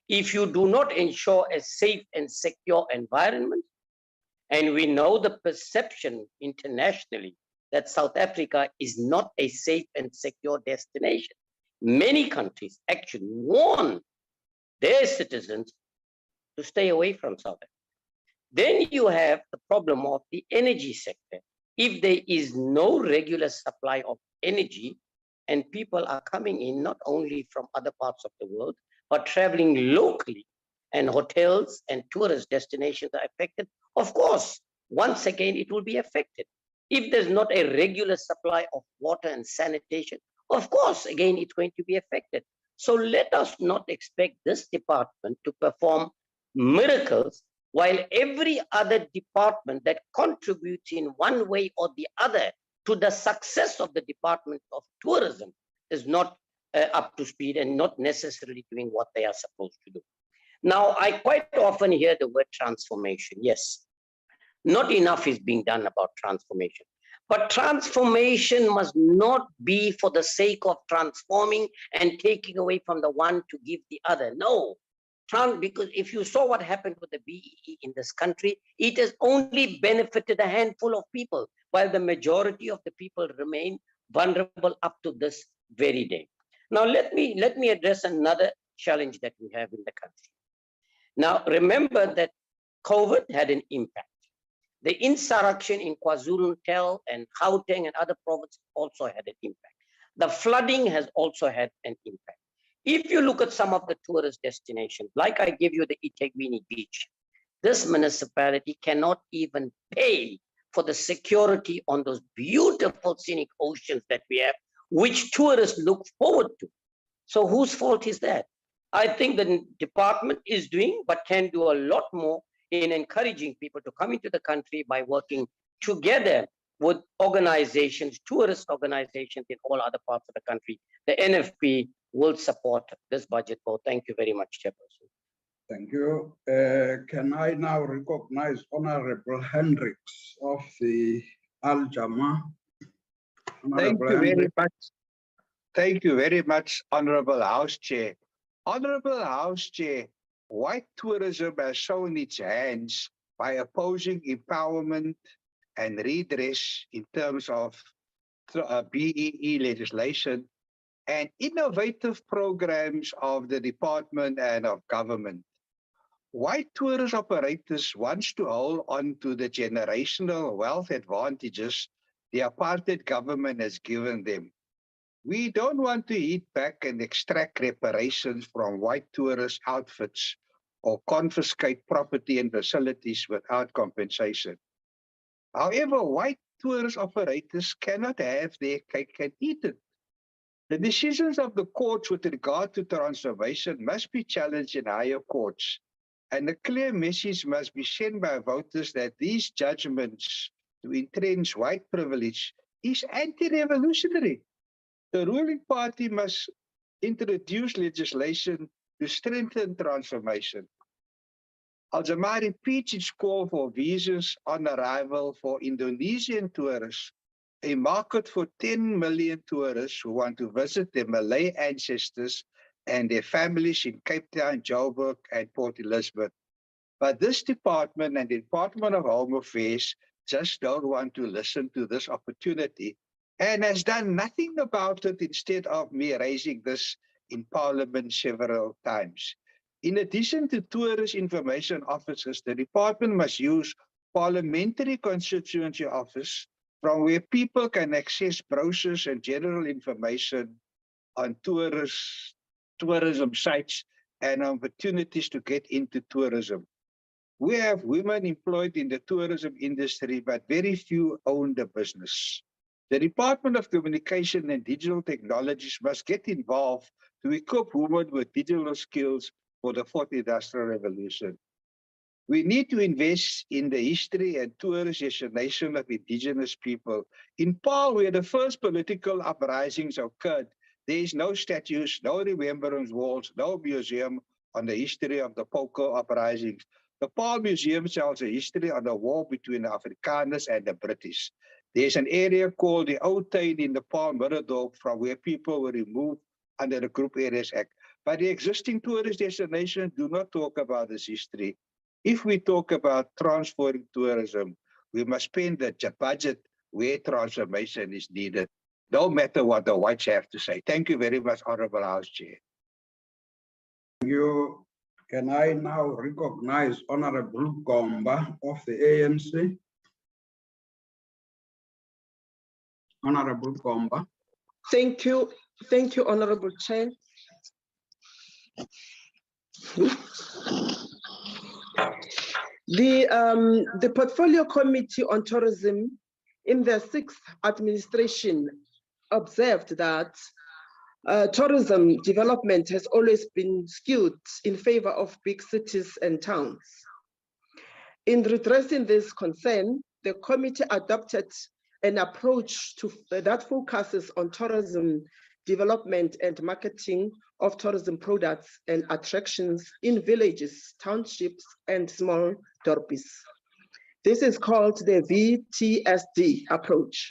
If you do not ensure a safe and secure environment, and we know the perception internationally that South Africa is not a safe and secure destination. Many countries actually warn their citizens to stay away from South Africa. Then you have the problem of the energy sector. If there is no regular supply of energy and people are coming in not only from other parts of the world, but traveling locally, and hotels and tourist destinations are affected, of course, once again, it will be affected. If there's not a regular supply of water and sanitation, of course, again, it's going to be affected. So let us not expect this department to perform miracles while every other department that contributes in one way or the other to the success of the Department of Tourism is not up to speed and not necessarily doing what they are supposed to do. Now, I quite often hear the word transformation. Yes, not enough is being done about transformation. But transformation must not be for the sake of transforming and taking away from the one to give the other. No, because if you saw what happened with the BEE in this country, it has only benefited a handful of people, while the majority of the people remain vulnerable up to this very day. Now, let me address another challenge that we have in the country. Now, remember that COVID had an impact. The insurrection in KwaZulu-Natal and Gauteng and other provinces also had an impact. The flooding has also had an impact. If you look at some of the tourist destinations, like I give you the eThekwini Beach, this municipality cannot even pay for the security on those beautiful scenic oceans that we have, which tourists look forward to. So whose fault is that? I think the department is doing, but can do a lot more in encouraging people to come into the country by working together with organizations, tourist organizations in all other parts of the country. The NFP will support this budget vote. Thank you very much, Chairperson. Thank you. Can I now recognize Honorable Hendricks of the Al Jama? Thank you very much. Thank you very much, Honorable House Chair. Honorable House Chair, white tourism has shown its hands by opposing empowerment and redress in terms of BEE legislation and innovative programs of the department and of government. White tourist operators want to hold on to the generational wealth advantages the apartheid government has given them. We don't want to hit back and extract reparations from white tourist outfits or confiscate property and facilities without compensation. However, white tourist operators cannot have their cake and eat it. The decisions of the courts with regard to transformation must be challenged in higher courts, and a clear message must be sent by voters that these judgments to entrench white privilege is anti-revolutionary. The ruling party must introduce legislation to strengthen transformation. Al-Jama repeats its call for visas on arrival for Indonesian tourists, a market for 10 million tourists who want to visit their Malay ancestors and their families in Cape Town, Joburg, and Port Elizabeth. But this department and the Department of Home Affairs just don't want to listen to this opportunity and has done nothing about it instead of me raising this in Parliament several times. In addition to tourist information officers, the department must use parliamentary constituency office from where people can access brochures and general information on tourism sites and opportunities to get into tourism. We have women employed in the tourism industry, but very few own the business. The Department of Communication and Digital Technologies must get involved to equip women with digital skills for the fourth industrial revolution. We need to invest in the history and tourist destination of indigenous people. In Paarl, where the first political uprisings occurred, there is no statues, no remembrance walls, no museum on the history of the Poco uprisings. The Paarl Museum tells a history of the war between the Afrikaners and the British. There's an area called the Oud Tuin in the Paarl Middledorp from where people were removed under the Group Areas Act. But the existing tourist destinations do not talk about this history. If we talk about transforming tourism, we must spend the budget where transformation is needed, no matter what the whites have to say. Thank you very much, Honorable House Chair. Thank you. Can I now recognize Honorable Gomba of the ANC? Honorable Gomba. Thank you, Honorable Chair. The Portfolio Committee on Tourism in their 6th administration observed that tourism development has always been skewed in favor of big cities and towns. In redressing this concern, the committee adopted an approach that focuses on tourism development and marketing of tourism products and attractions in villages, townships, and small dorpies. This is called the VTSD approach.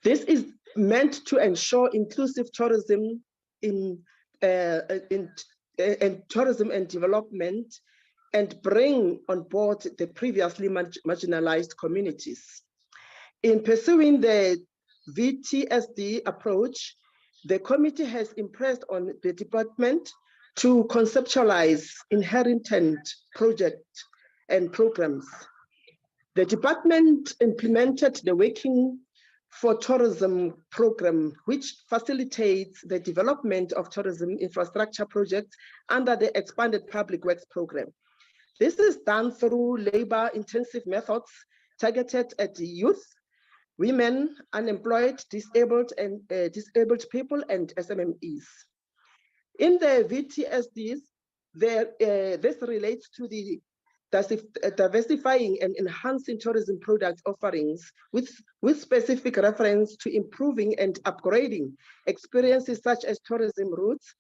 This is meant to ensure inclusive tourism in tourism and development and bring on board the previously marginalized communities. In pursuing the VTSD approach, the committee has impressed on the department to conceptualize inherent projects and programs. The department implemented the Working for Tourism program, which facilitates the development of tourism infrastructure projects under the expanded public works program. This is done through labor-intensive methods targeted at youth, women, unemployed, disabled people, and SMMEs. In the VTSDs, this relates to the diversifying and enhancing tourism product offerings with specific reference to improving and upgrading experiences such as tourism routes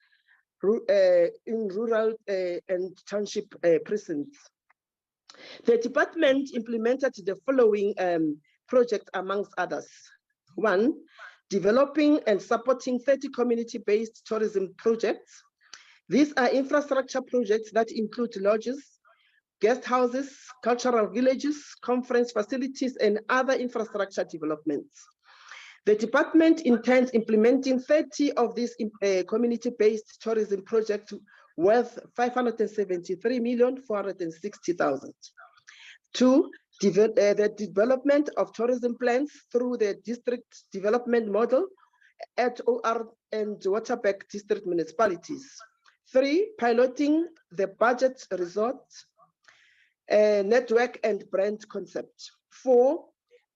in rural and township precincts. The department implemented the following projects amongst others. 1, developing and supporting 30 community-based tourism projects. These are infrastructure projects that include lodges, guest houses, cultural villages, conference facilities, and other infrastructure developments. The department intends implementing 30 of these community-based tourism projects worth 573,460,000. 2, the development of tourism plans through the district development model at OR and Waterberg district municipalities. 3, piloting the budget resort network and brand concept. 4,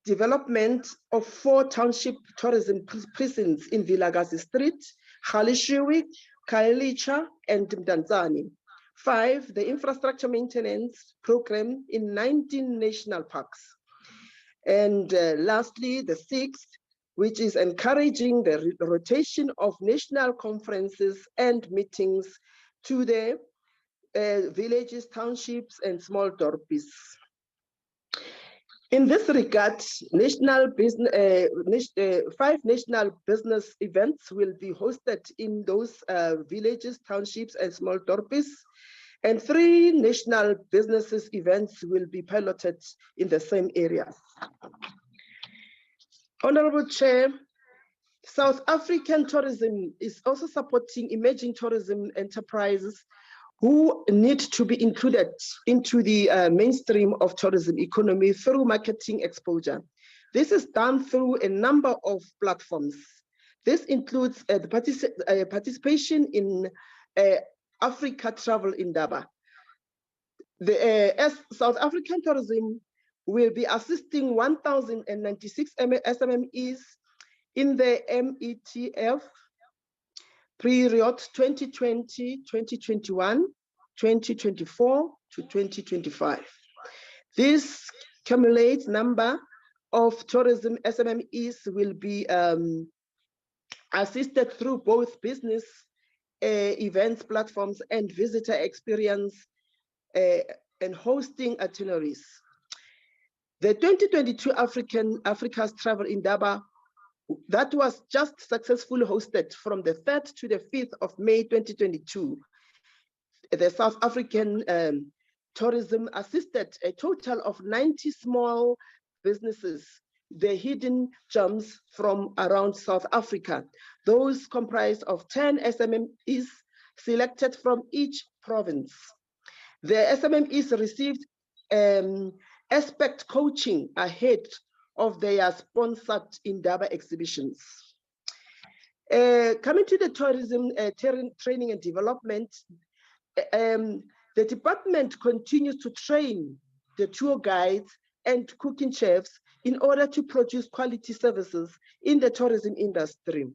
development of 4 township tourism precincts in Vilakazi Street, Khalishiwi, Kailicha, and Mdantsane. 5, the infrastructure maintenance program in 19 national parks. And lastly, the 6th, which is encouraging the rotation of national conferences and meetings to the villages, townships, and small dorpies. In this regard, 5 national business events will be hosted in those villages, townships, and small dorpies, and 3 national businesses events will be piloted in the same areas. Honorable Chair, South African tourism is also supporting emerging tourism enterprises who need to be included into the mainstream of tourism economy through marketing exposure. This is done through a number of platforms. This includes the participation in Africa Travel Indaba. As South African tourism will be assisting 1,096 SMMEs in the METF period 2020, 2021, 2024 to 2025. This cumulative number of tourism SMMEs will be assisted through both business events platforms and visitor experience and hosting itineraries. The 2022 Africa's Travel Indaba that was just successfully hosted from the 3rd to the 5th of May 2022. The South African tourism assisted a total of 90 small businesses, the hidden gems from around South Africa. Those comprised of 10 SMMEs selected from each province. The SMMEs received aspect coaching ahead of their sponsored Indaba exhibitions. Coming to the tourism training and development, the department continues to train the tour guides and cooking chefs in order to produce quality services in the tourism industry.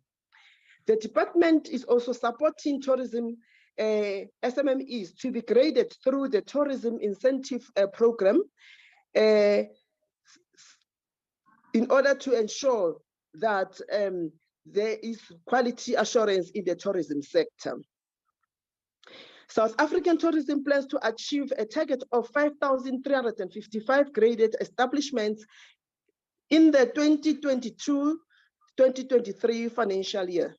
The department is also supporting tourism SMMEs to be graded through the tourism incentive program in order to ensure that there is quality assurance in the tourism sector. South African tourism plans to achieve a target of 5,355 graded establishments in the 2022-2023 financial year.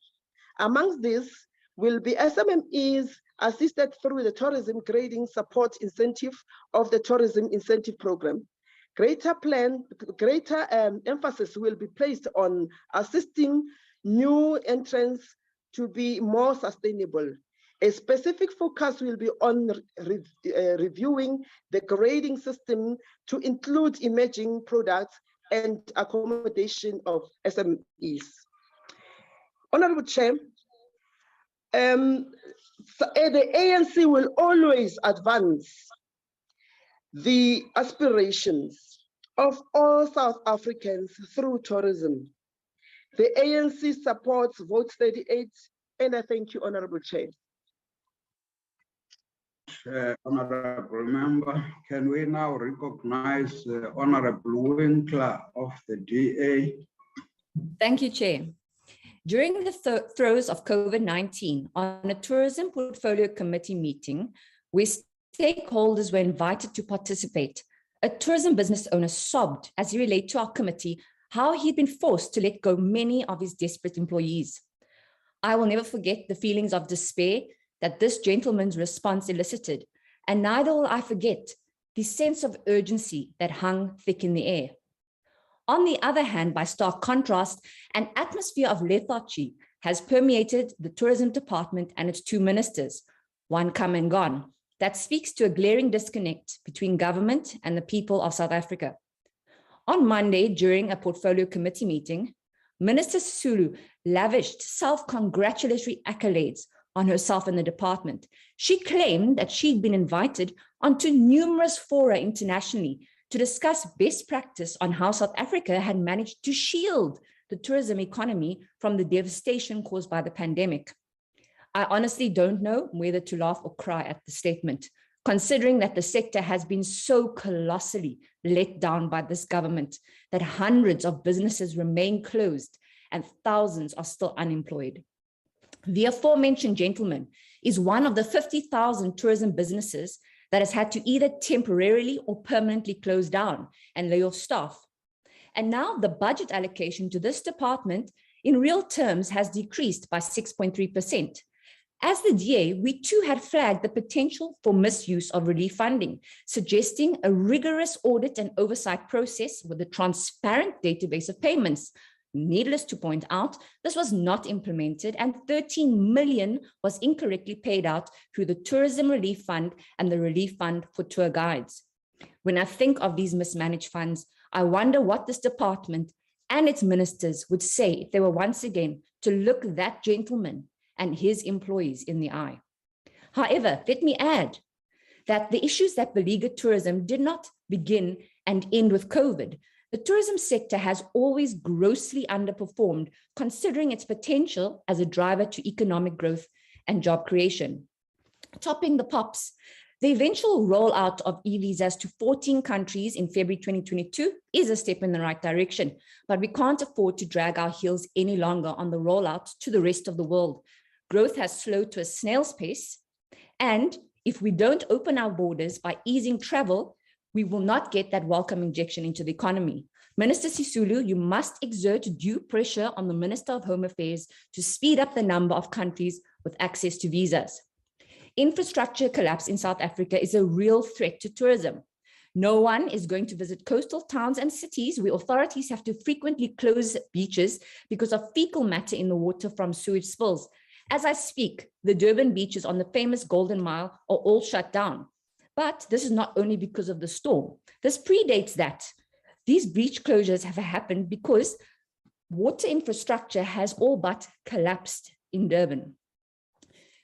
Amongst these will be SMMEs assisted through the tourism grading support incentive of the tourism incentive program. Greater emphasis will be placed on assisting new entrants to be more sustainable. A specific focus will be on reviewing the grading system to include emerging products and accommodation of SMEs. Honorable Chair, the ANC will always advance the aspirations of all South Africans through tourism. The ANC supports Vote 38, and I thank you, Honorable Chair. Honorable Member, can we now recognize Honorable Winkler of the DA? Thank you, Chair. During the throes of COVID-19, on a tourism portfolio committee meeting, where stakeholders were invited to participate, a tourism business owner sobbed as he relayed to our committee how he'd been forced to let go many of his desperate employees. I will never forget the feelings of despair that this gentleman's response elicited, and neither will I forget the sense of urgency that hung thick in the air. On the other hand, by stark contrast, an atmosphere of lethargy has permeated the tourism department and its two ministers, one come and gone, that speaks to a glaring disconnect between government and the people of South Africa. On Monday, during a portfolio committee meeting, Minister Sisulu lavished self-congratulatory accolades on herself and the department. She claimed that she'd been invited onto numerous fora internationally to discuss best practice on how South Africa had managed to shield the tourism economy from the devastation caused by the pandemic. I honestly don't know whether to laugh or cry at the statement, considering that the sector has been so colossally let down by this government that hundreds of businesses remain closed and thousands are still unemployed. The aforementioned gentleman is one of the 50,000 tourism businesses that has had to either temporarily or permanently close down and lay off staff. And now the budget allocation to this department in real terms has decreased by 6.3%. As the DA, we too had flagged the potential for misuse of relief funding, suggesting a rigorous audit and oversight process with a transparent database of payments. Needless to point out, this was not implemented and 13 million was incorrectly paid out through the Tourism Relief Fund and the Relief Fund for tour guides. When I think of these mismanaged funds, I wonder what this department and its ministers would say if they were once again to look that gentleman and his employees in the eye. However, let me add that the issues that beleaguered tourism did not begin and end with COVID. The tourism sector has always grossly underperformed, considering its potential as a driver to economic growth and job creation. Topping the pops, the eventual rollout of e-visas to 14 countries in February 2022 is a step in the right direction, but we can't afford to drag our heels any longer on the rollout to the rest of the world. Growth has slowed to a snail's pace, and if we don't open our borders by easing travel, we will not get that welcome injection into the economy. Minister Sisulu, you must exert due pressure on the Minister of Home Affairs to speed up the number of countries with access to visas. Infrastructure collapse in South Africa is a real threat to tourism. No one is going to visit coastal towns and cities where authorities have to frequently close beaches because of fecal matter in the water from sewage spills. As I speak, the Durban Beaches on the famous Golden Mile are all shut down. But this is not only because of the storm. This predates that. These beach closures have happened because water infrastructure has all but collapsed in Durban.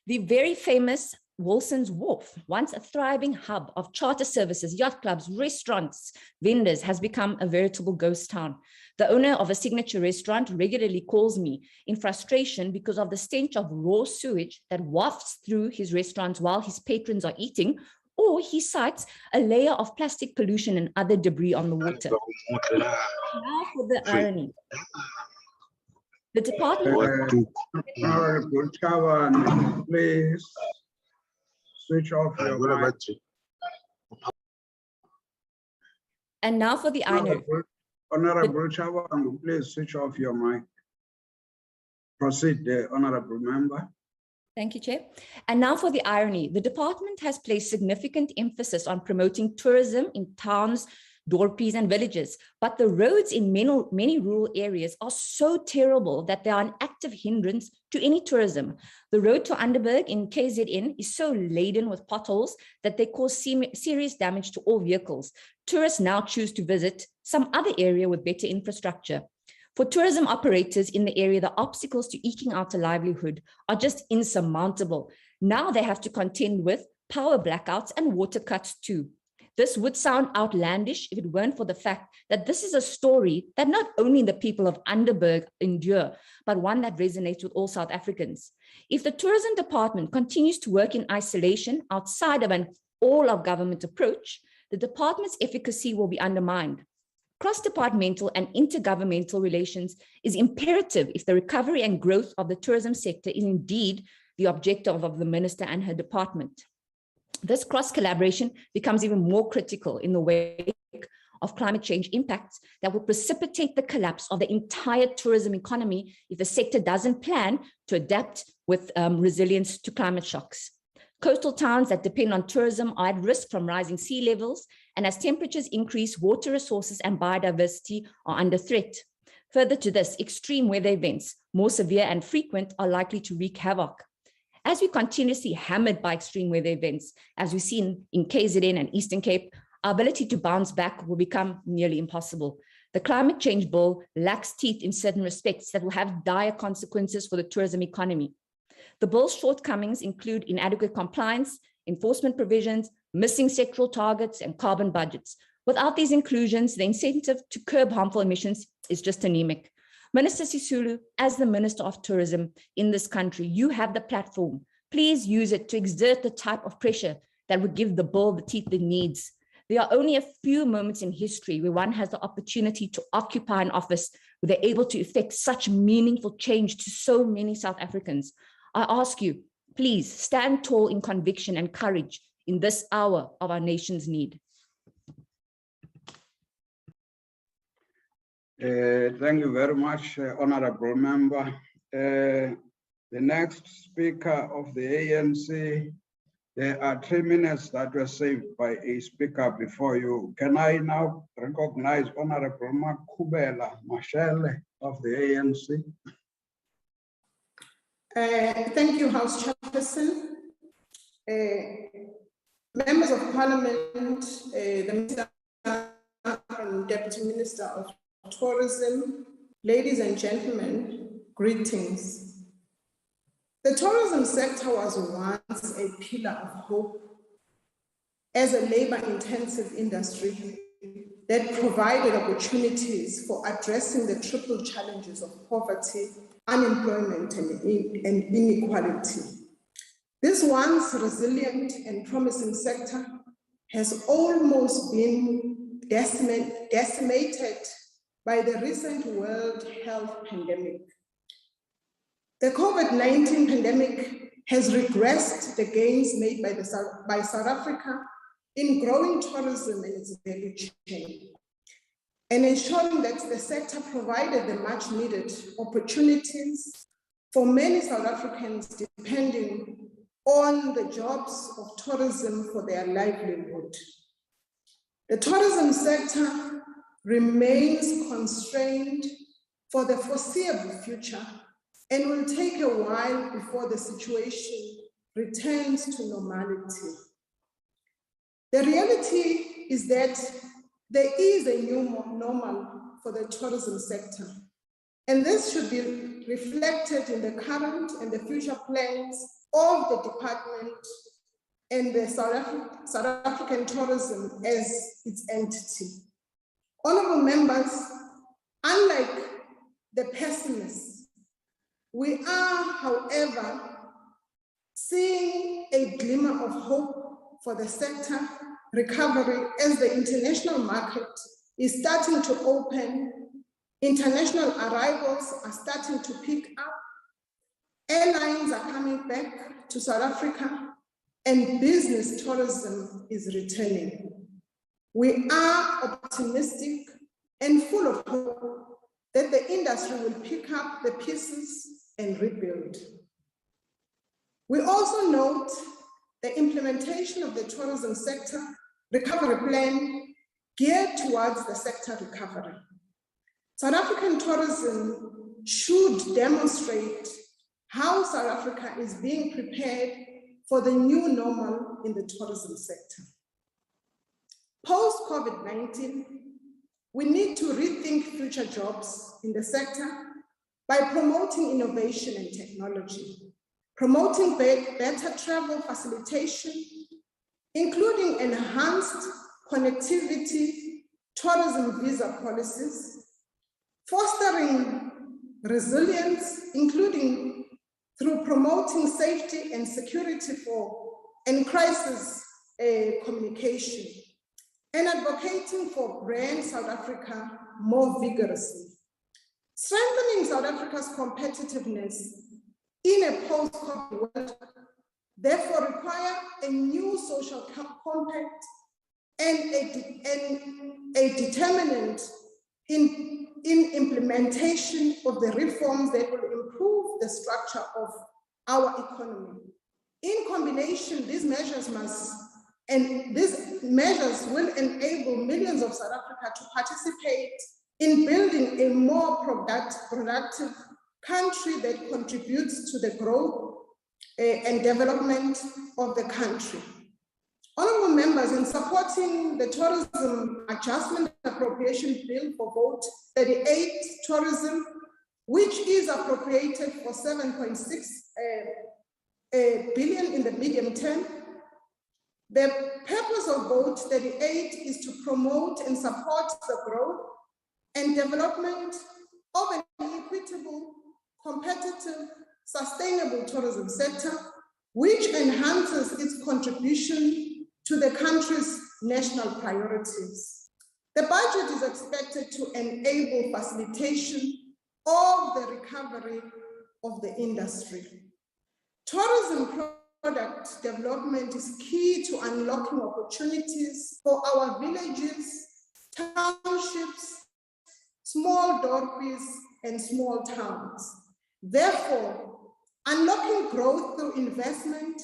The very famous Wilson's Wharf, once a thriving hub of charter services, yacht clubs, restaurants, vendors, has become a veritable ghost town. The owner of a signature restaurant regularly calls me in frustration because of the stench of raw sewage that wafts through his restaurants while his patrons are eating, or he cites a layer of plastic pollution and other debris on the water. Now for the irony. The department... Honorable Chavan, please switch off your mic. And now for the irony. Honorable Chavan, please switch off your mic. Proceed, the honorable member. Thank you, Chair. And now for the irony. The department has placed significant emphasis on promoting tourism in towns, dorpies, and villages, but the roads in many rural areas are so terrible that they are an active hindrance to any tourism. The road to Underberg in KZN is so laden with potholes that they cause serious damage to all vehicles. Tourists now choose to visit some other area with better infrastructure. For tourism operators in the area, the obstacles to eking out a livelihood are just insurmountable. Now they have to contend with power blackouts and water cuts too. This would sound outlandish if it weren't for the fact that this is a story that not only the people of Underberg endure, but one that resonates with all South Africans. If the tourism department continues to work in isolation outside of an all-of-government approach, the department's efficacy will be undermined. Cross-departmental and intergovernmental relations is imperative if the recovery and growth of the tourism sector is indeed the objective of the minister and her department. This cross-collaboration becomes even more critical in the wake of climate change impacts that will precipitate the collapse of the entire tourism economy if the sector doesn't plan to adapt with resilience to climate shocks. Coastal towns that depend on tourism are at risk from rising sea levels, and as temperatures increase, water resources and biodiversity are under threat. Further to this, extreme weather events, more severe and frequent, are likely to wreak havoc. As we continuously hammered by extreme weather events, as we've seen in KZN and Eastern Cape, our ability to bounce back will become nearly impossible. The climate change bill lacks teeth in certain respects that will have dire consequences for the tourism economy. The bill's shortcomings include inadequate compliance, enforcement provisions, missing sectoral targets, and carbon budgets. Without these inclusions, the incentive to curb harmful emissions is just anemic. Minister Sisulu, as the Minister of Tourism in this country, you have the platform. Please use it to exert the type of pressure that would give the bill the teeth it needs. There are only a few moments in history where one has the opportunity to occupy an office where they're able to effect such meaningful change to so many South Africans. I ask you, please stand tall in conviction and courage in this hour of our nation's need. Thank you very much, Honorable Member. The next speaker of the ANC, there are 3 minutes that were saved by a speaker before you. Can I now recognize Honorable Makubela Mashele of the ANC? Thank you, House Chairperson. Members of Parliament, the Minister and Deputy Minister of Tourism, ladies and gentlemen, greetings. The tourism sector was once a pillar of hope as a labor-intensive industry that provided opportunities for addressing the triple challenges of poverty, unemployment, and inequality. This once resilient and promising sector has almost been decimated by the recent World Health pandemic. The COVID-19 pandemic has regressed the gains made by South Africa in growing tourism and its value chain, and ensuring that the sector provided the much needed opportunities for many South Africans depending on the jobs of tourism for their livelihood. The tourism sector remains constrained for the foreseeable future and will take a while before the situation returns to normality. The reality is that there is a new normal for the tourism sector, and this should be reflected in the current and the future plans of the department and the South African tourism as its entity. Honorable members, unlike the pessimists, we are, however, seeing a glimmer of hope for the sector recovery as the international market is starting to open, international arrivals are starting to pick up, airlines are coming back to South Africa, and business tourism is returning. We are optimistic and full of hope that the industry will pick up the pieces and rebuild. We also note the implementation of the tourism sector recovery plan geared towards the sector recovery. South African tourism should demonstrate how South Africa is being prepared for the new normal in the tourism sector. Post-COVID-19, we need to rethink future jobs in the sector by promoting innovation and technology, promoting better travel facilitation, including enhanced connectivity, tourism visa policies, fostering resilience, including through promoting safety and security and crisis communication, and advocating for brand South Africa more vigorously. Strengthening South Africa's competitiveness in a post-COVID world therefore require a new social compact and a determinant in implementation of the reforms that will improve the structure of our economy. In combination, these measures will enable millions of South Africa to participate in building a more productive country that contributes to the growth and development of the country. Honorable members, in supporting the Tourism Adjustment Appropriation Bill for Vote 38 Tourism, which is appropriated for 7.6 billion in the medium term, the purpose of Vote 38 is to promote and support the growth and development of an equitable, competitive, sustainable tourism sector, which enhances its contribution to the country's national priorities. The budget is expected to enable facilitation of the recovery of the industry. Tourism product development is key to unlocking opportunities for our villages, townships, small dorpies, and small towns. Therefore, unlocking growth through investment,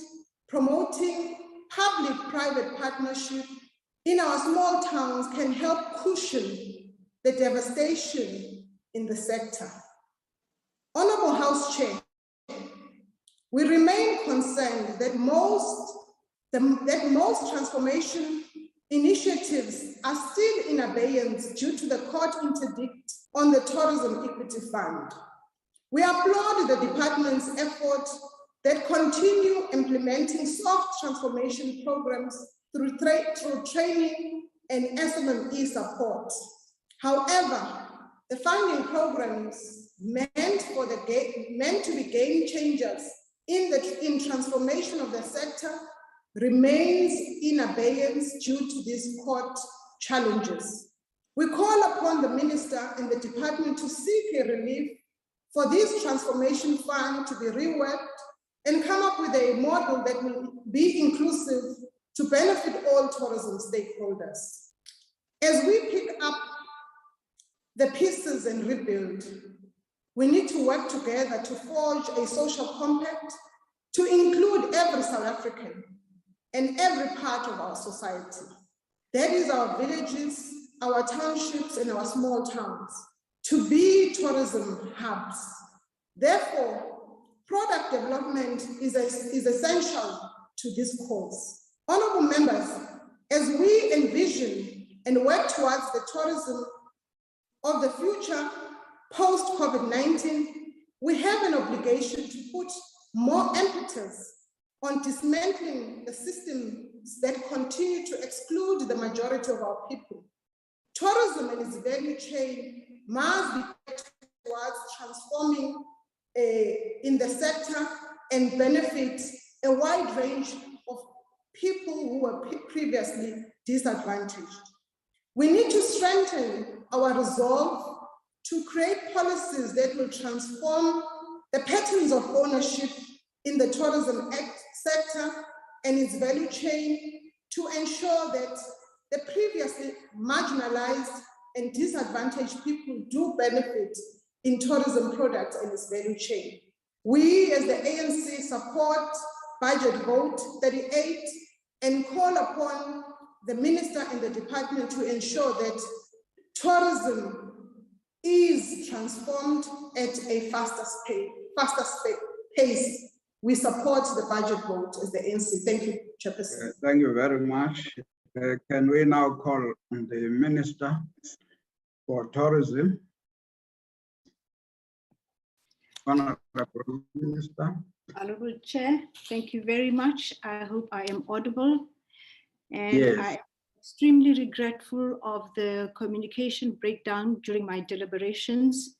promoting public-private partnership in our small towns can help cushion the devastation in the sector. Honorable House Chair, we remain concerned that most transformation initiatives are still in abeyance due to the court interdict on the Tourism Equity Fund. We applaud the department's effort that continue implementing soft transformation programs through training and SMME support. However, the funding programs meant to be game changers in transformation of the sector remains in abeyance due to these court challenges. We call upon the Minister and the Department to seek a relief for this transformation fund to be reworked and come up with a model that will be inclusive to benefit all tourism stakeholders. As we pick up the pieces and rebuild, we need to work together to forge a social compact to include every South African and every part of our society. That is our villages, our townships, and our small towns, to be tourism hubs. Therefore, product development is essential to this cause. Honorable members, as we envision and work towards the tourism of the future post-COVID-19, we have an obligation to put more impetus on dismantling the systems that continue to exclude the majority of our people. Tourism and its value chain must be towards transforming in the sector and benefit a wide range of people who were previously disadvantaged. We need to strengthen our resolve to create policies that will transform the patterns of ownership in the tourism sector and its value chain to ensure that the previously marginalized and disadvantaged people do benefit in tourism products and its value chain. We as the ANC support budget vote 38 and call upon the minister and the department to ensure that tourism is transformed at a faster pace. We support the budget vote as the ANC. Thank you, Chairperson. Thank you very much. Can we now call on the Minister for Tourism? Honorable Minister. Honorable Chair, thank you very much. I hope I am audible. And yes. I am extremely regretful of the communication breakdown during my deliberations.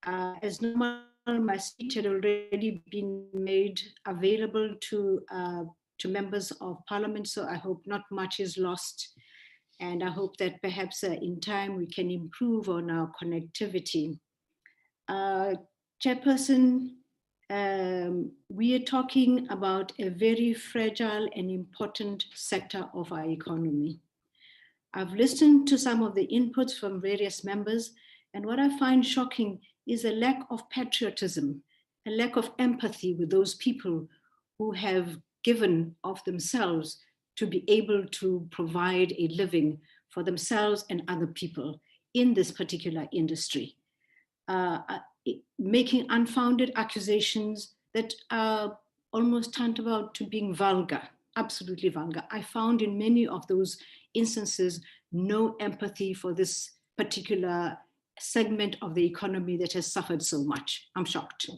As normal, my speech had already been made available to members of Parliament, so I hope not much is lost. And I hope that perhaps in time we can improve on our connectivity. Chairperson, we are talking about a very fragile and important sector of our economy. I've listened to some of the inputs from various members, and what I find shocking is a lack of patriotism, a lack of empathy with those people who have given of themselves to be able to provide a living for themselves and other people in this particular industry. Making unfounded accusations that are almost tantamount to being vulgar, absolutely vulgar. I found in many of those instances no empathy for this particular segment of the economy that has suffered so much. I'm shocked.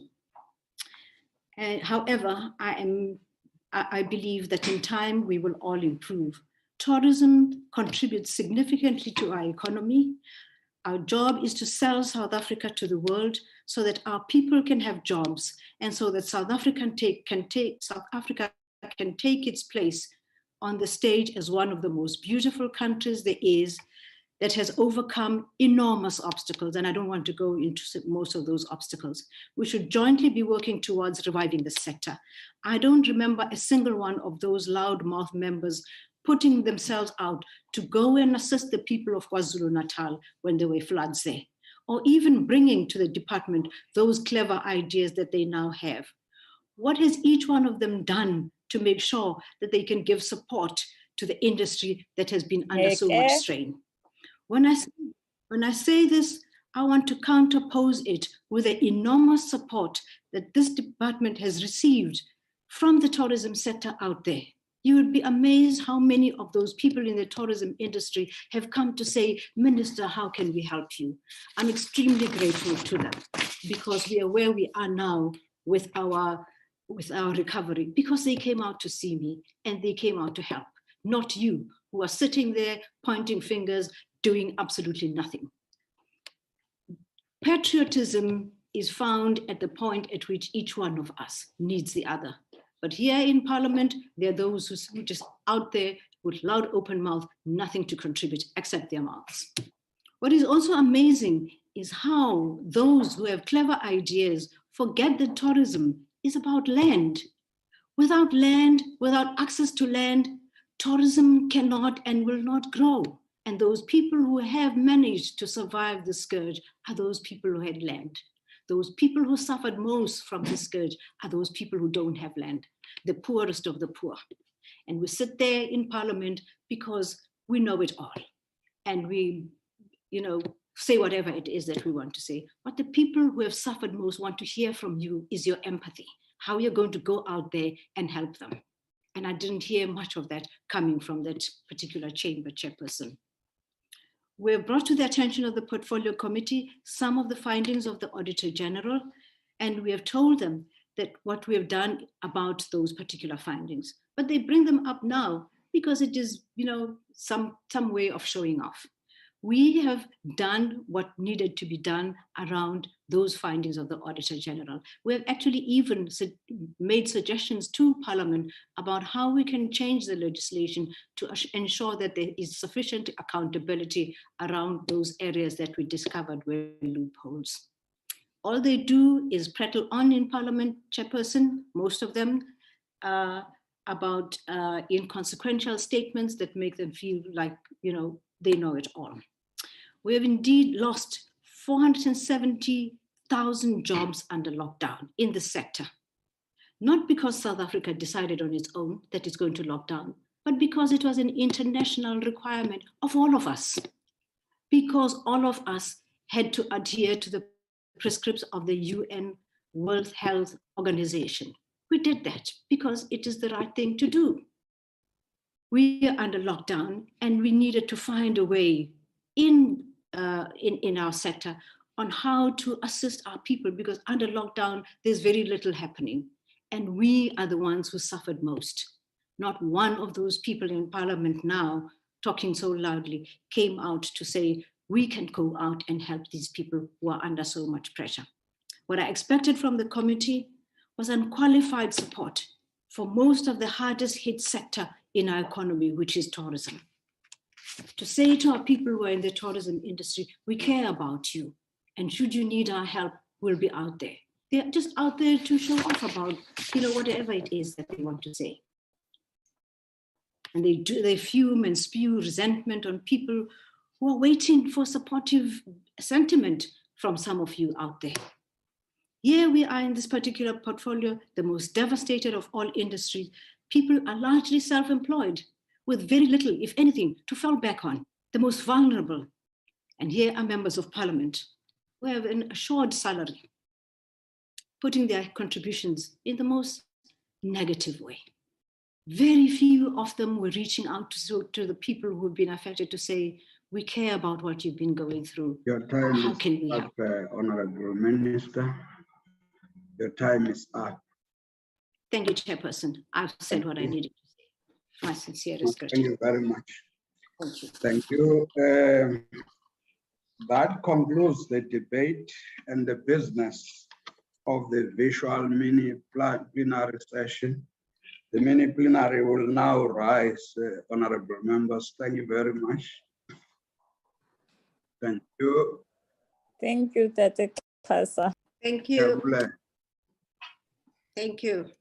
However, I believe that in time we will all improve. Tourism contributes significantly to our economy. Our job is to sell South Africa to the world so that our people can have jobs and so that South Africa can take its place on the stage as one of the most beautiful countries there is, that has overcome enormous obstacles. And I don't want to go into most of those obstacles. We should jointly be working towards reviving the sector. I don't remember a single one of those loudmouth members putting themselves out to go and assist the people of KwaZulu-Natal when there were floods there, or even bringing to the department those clever ideas that they now have. What has each one of them done to make sure that they can give support to the industry that has been under so much strain? When I say this, I want to counterpose it with the enormous support that this department has received from the tourism sector out there. You would be amazed how many of those people in the tourism industry have come to say, Minister, how can we help you? I'm extremely grateful to them because we are where we are now with our recovery, because they came out to see me and they came out to help, not you who are sitting there pointing fingers, doing absolutely nothing. Patriotism is found at the point at which each one of us needs the other. But here in Parliament, there are those who are just out there with loud open mouth, nothing to contribute except their mouths. What is also amazing is how those who have clever ideas forget that tourism is about land. Without access to land, tourism cannot and will not grow. And those people who have managed to survive the scourge are those people who had land. Those people who suffered most from the scourge are those people who don't have land, the poorest of the poor. And we sit there in Parliament because we know it all. And we, say whatever it is that we want to say. What the people who have suffered most want to hear from you is your empathy, how you're going to go out there and help them. And I didn't hear much of that coming from that particular chamber chairperson. We have brought to the attention of the Portfolio Committee some of the findings of the Auditor General, and we have told them that what we have done about those particular findings. But they bring them up now because it is, some way of showing off. We have done what needed to be done around those findings of the Auditor General. We have actually even made suggestions to Parliament about how we can change the legislation to ensure that there is sufficient accountability around those areas that we discovered were loopholes. All they do is prattle on in Parliament, chairperson, most of them, about inconsequential statements that make them feel like, they know it all. We have indeed lost 470,000 jobs under lockdown in the sector. Not because South Africa decided on its own that it's going to lock down, but because it was an international requirement of all of us. Because all of us had to adhere to the prescriptions of the UN World Health Organization. We did that because it is the right thing to do. We are under lockdown and we needed to find a way in our sector on how to assist our people, because under lockdown, there's very little happening. And we are the ones who suffered most. Not one of those people in Parliament now talking so loudly came out to say, we can go out and help these people who are under so much pressure. What I expected from the committee was unqualified support for most of the hardest hit sector in our economy, which is tourism. To say to our people who are in the tourism industry, we care about you. And should you need our help, we'll be out there. They're just out there to show off about, whatever it is that they want to say. And they fume and spew resentment on people who are waiting for supportive sentiment from some of you out there. Here we are in this particular portfolio, the most devastated of all industries. People are largely self-employed with very little, if anything, to fall back on, the most vulnerable. And here are members of Parliament who have an assured salary, putting their contributions in the most negative way. Very few of them were reaching out to the people who have been affected to say, we care about what you've been going through. Your time How is can we up, Honorable Minister. Your time is up. Thank you, Chairperson. I've said what I needed to say. My sincerest Thank gratitude. you very much. Thank you. Thank you. That concludes the debate and the business of the visual mini plenary session. The mini plenary will now rise, honorable members. Thank you very much. Thank you. Thank you, Tate Kasa. Thank you. Thank you.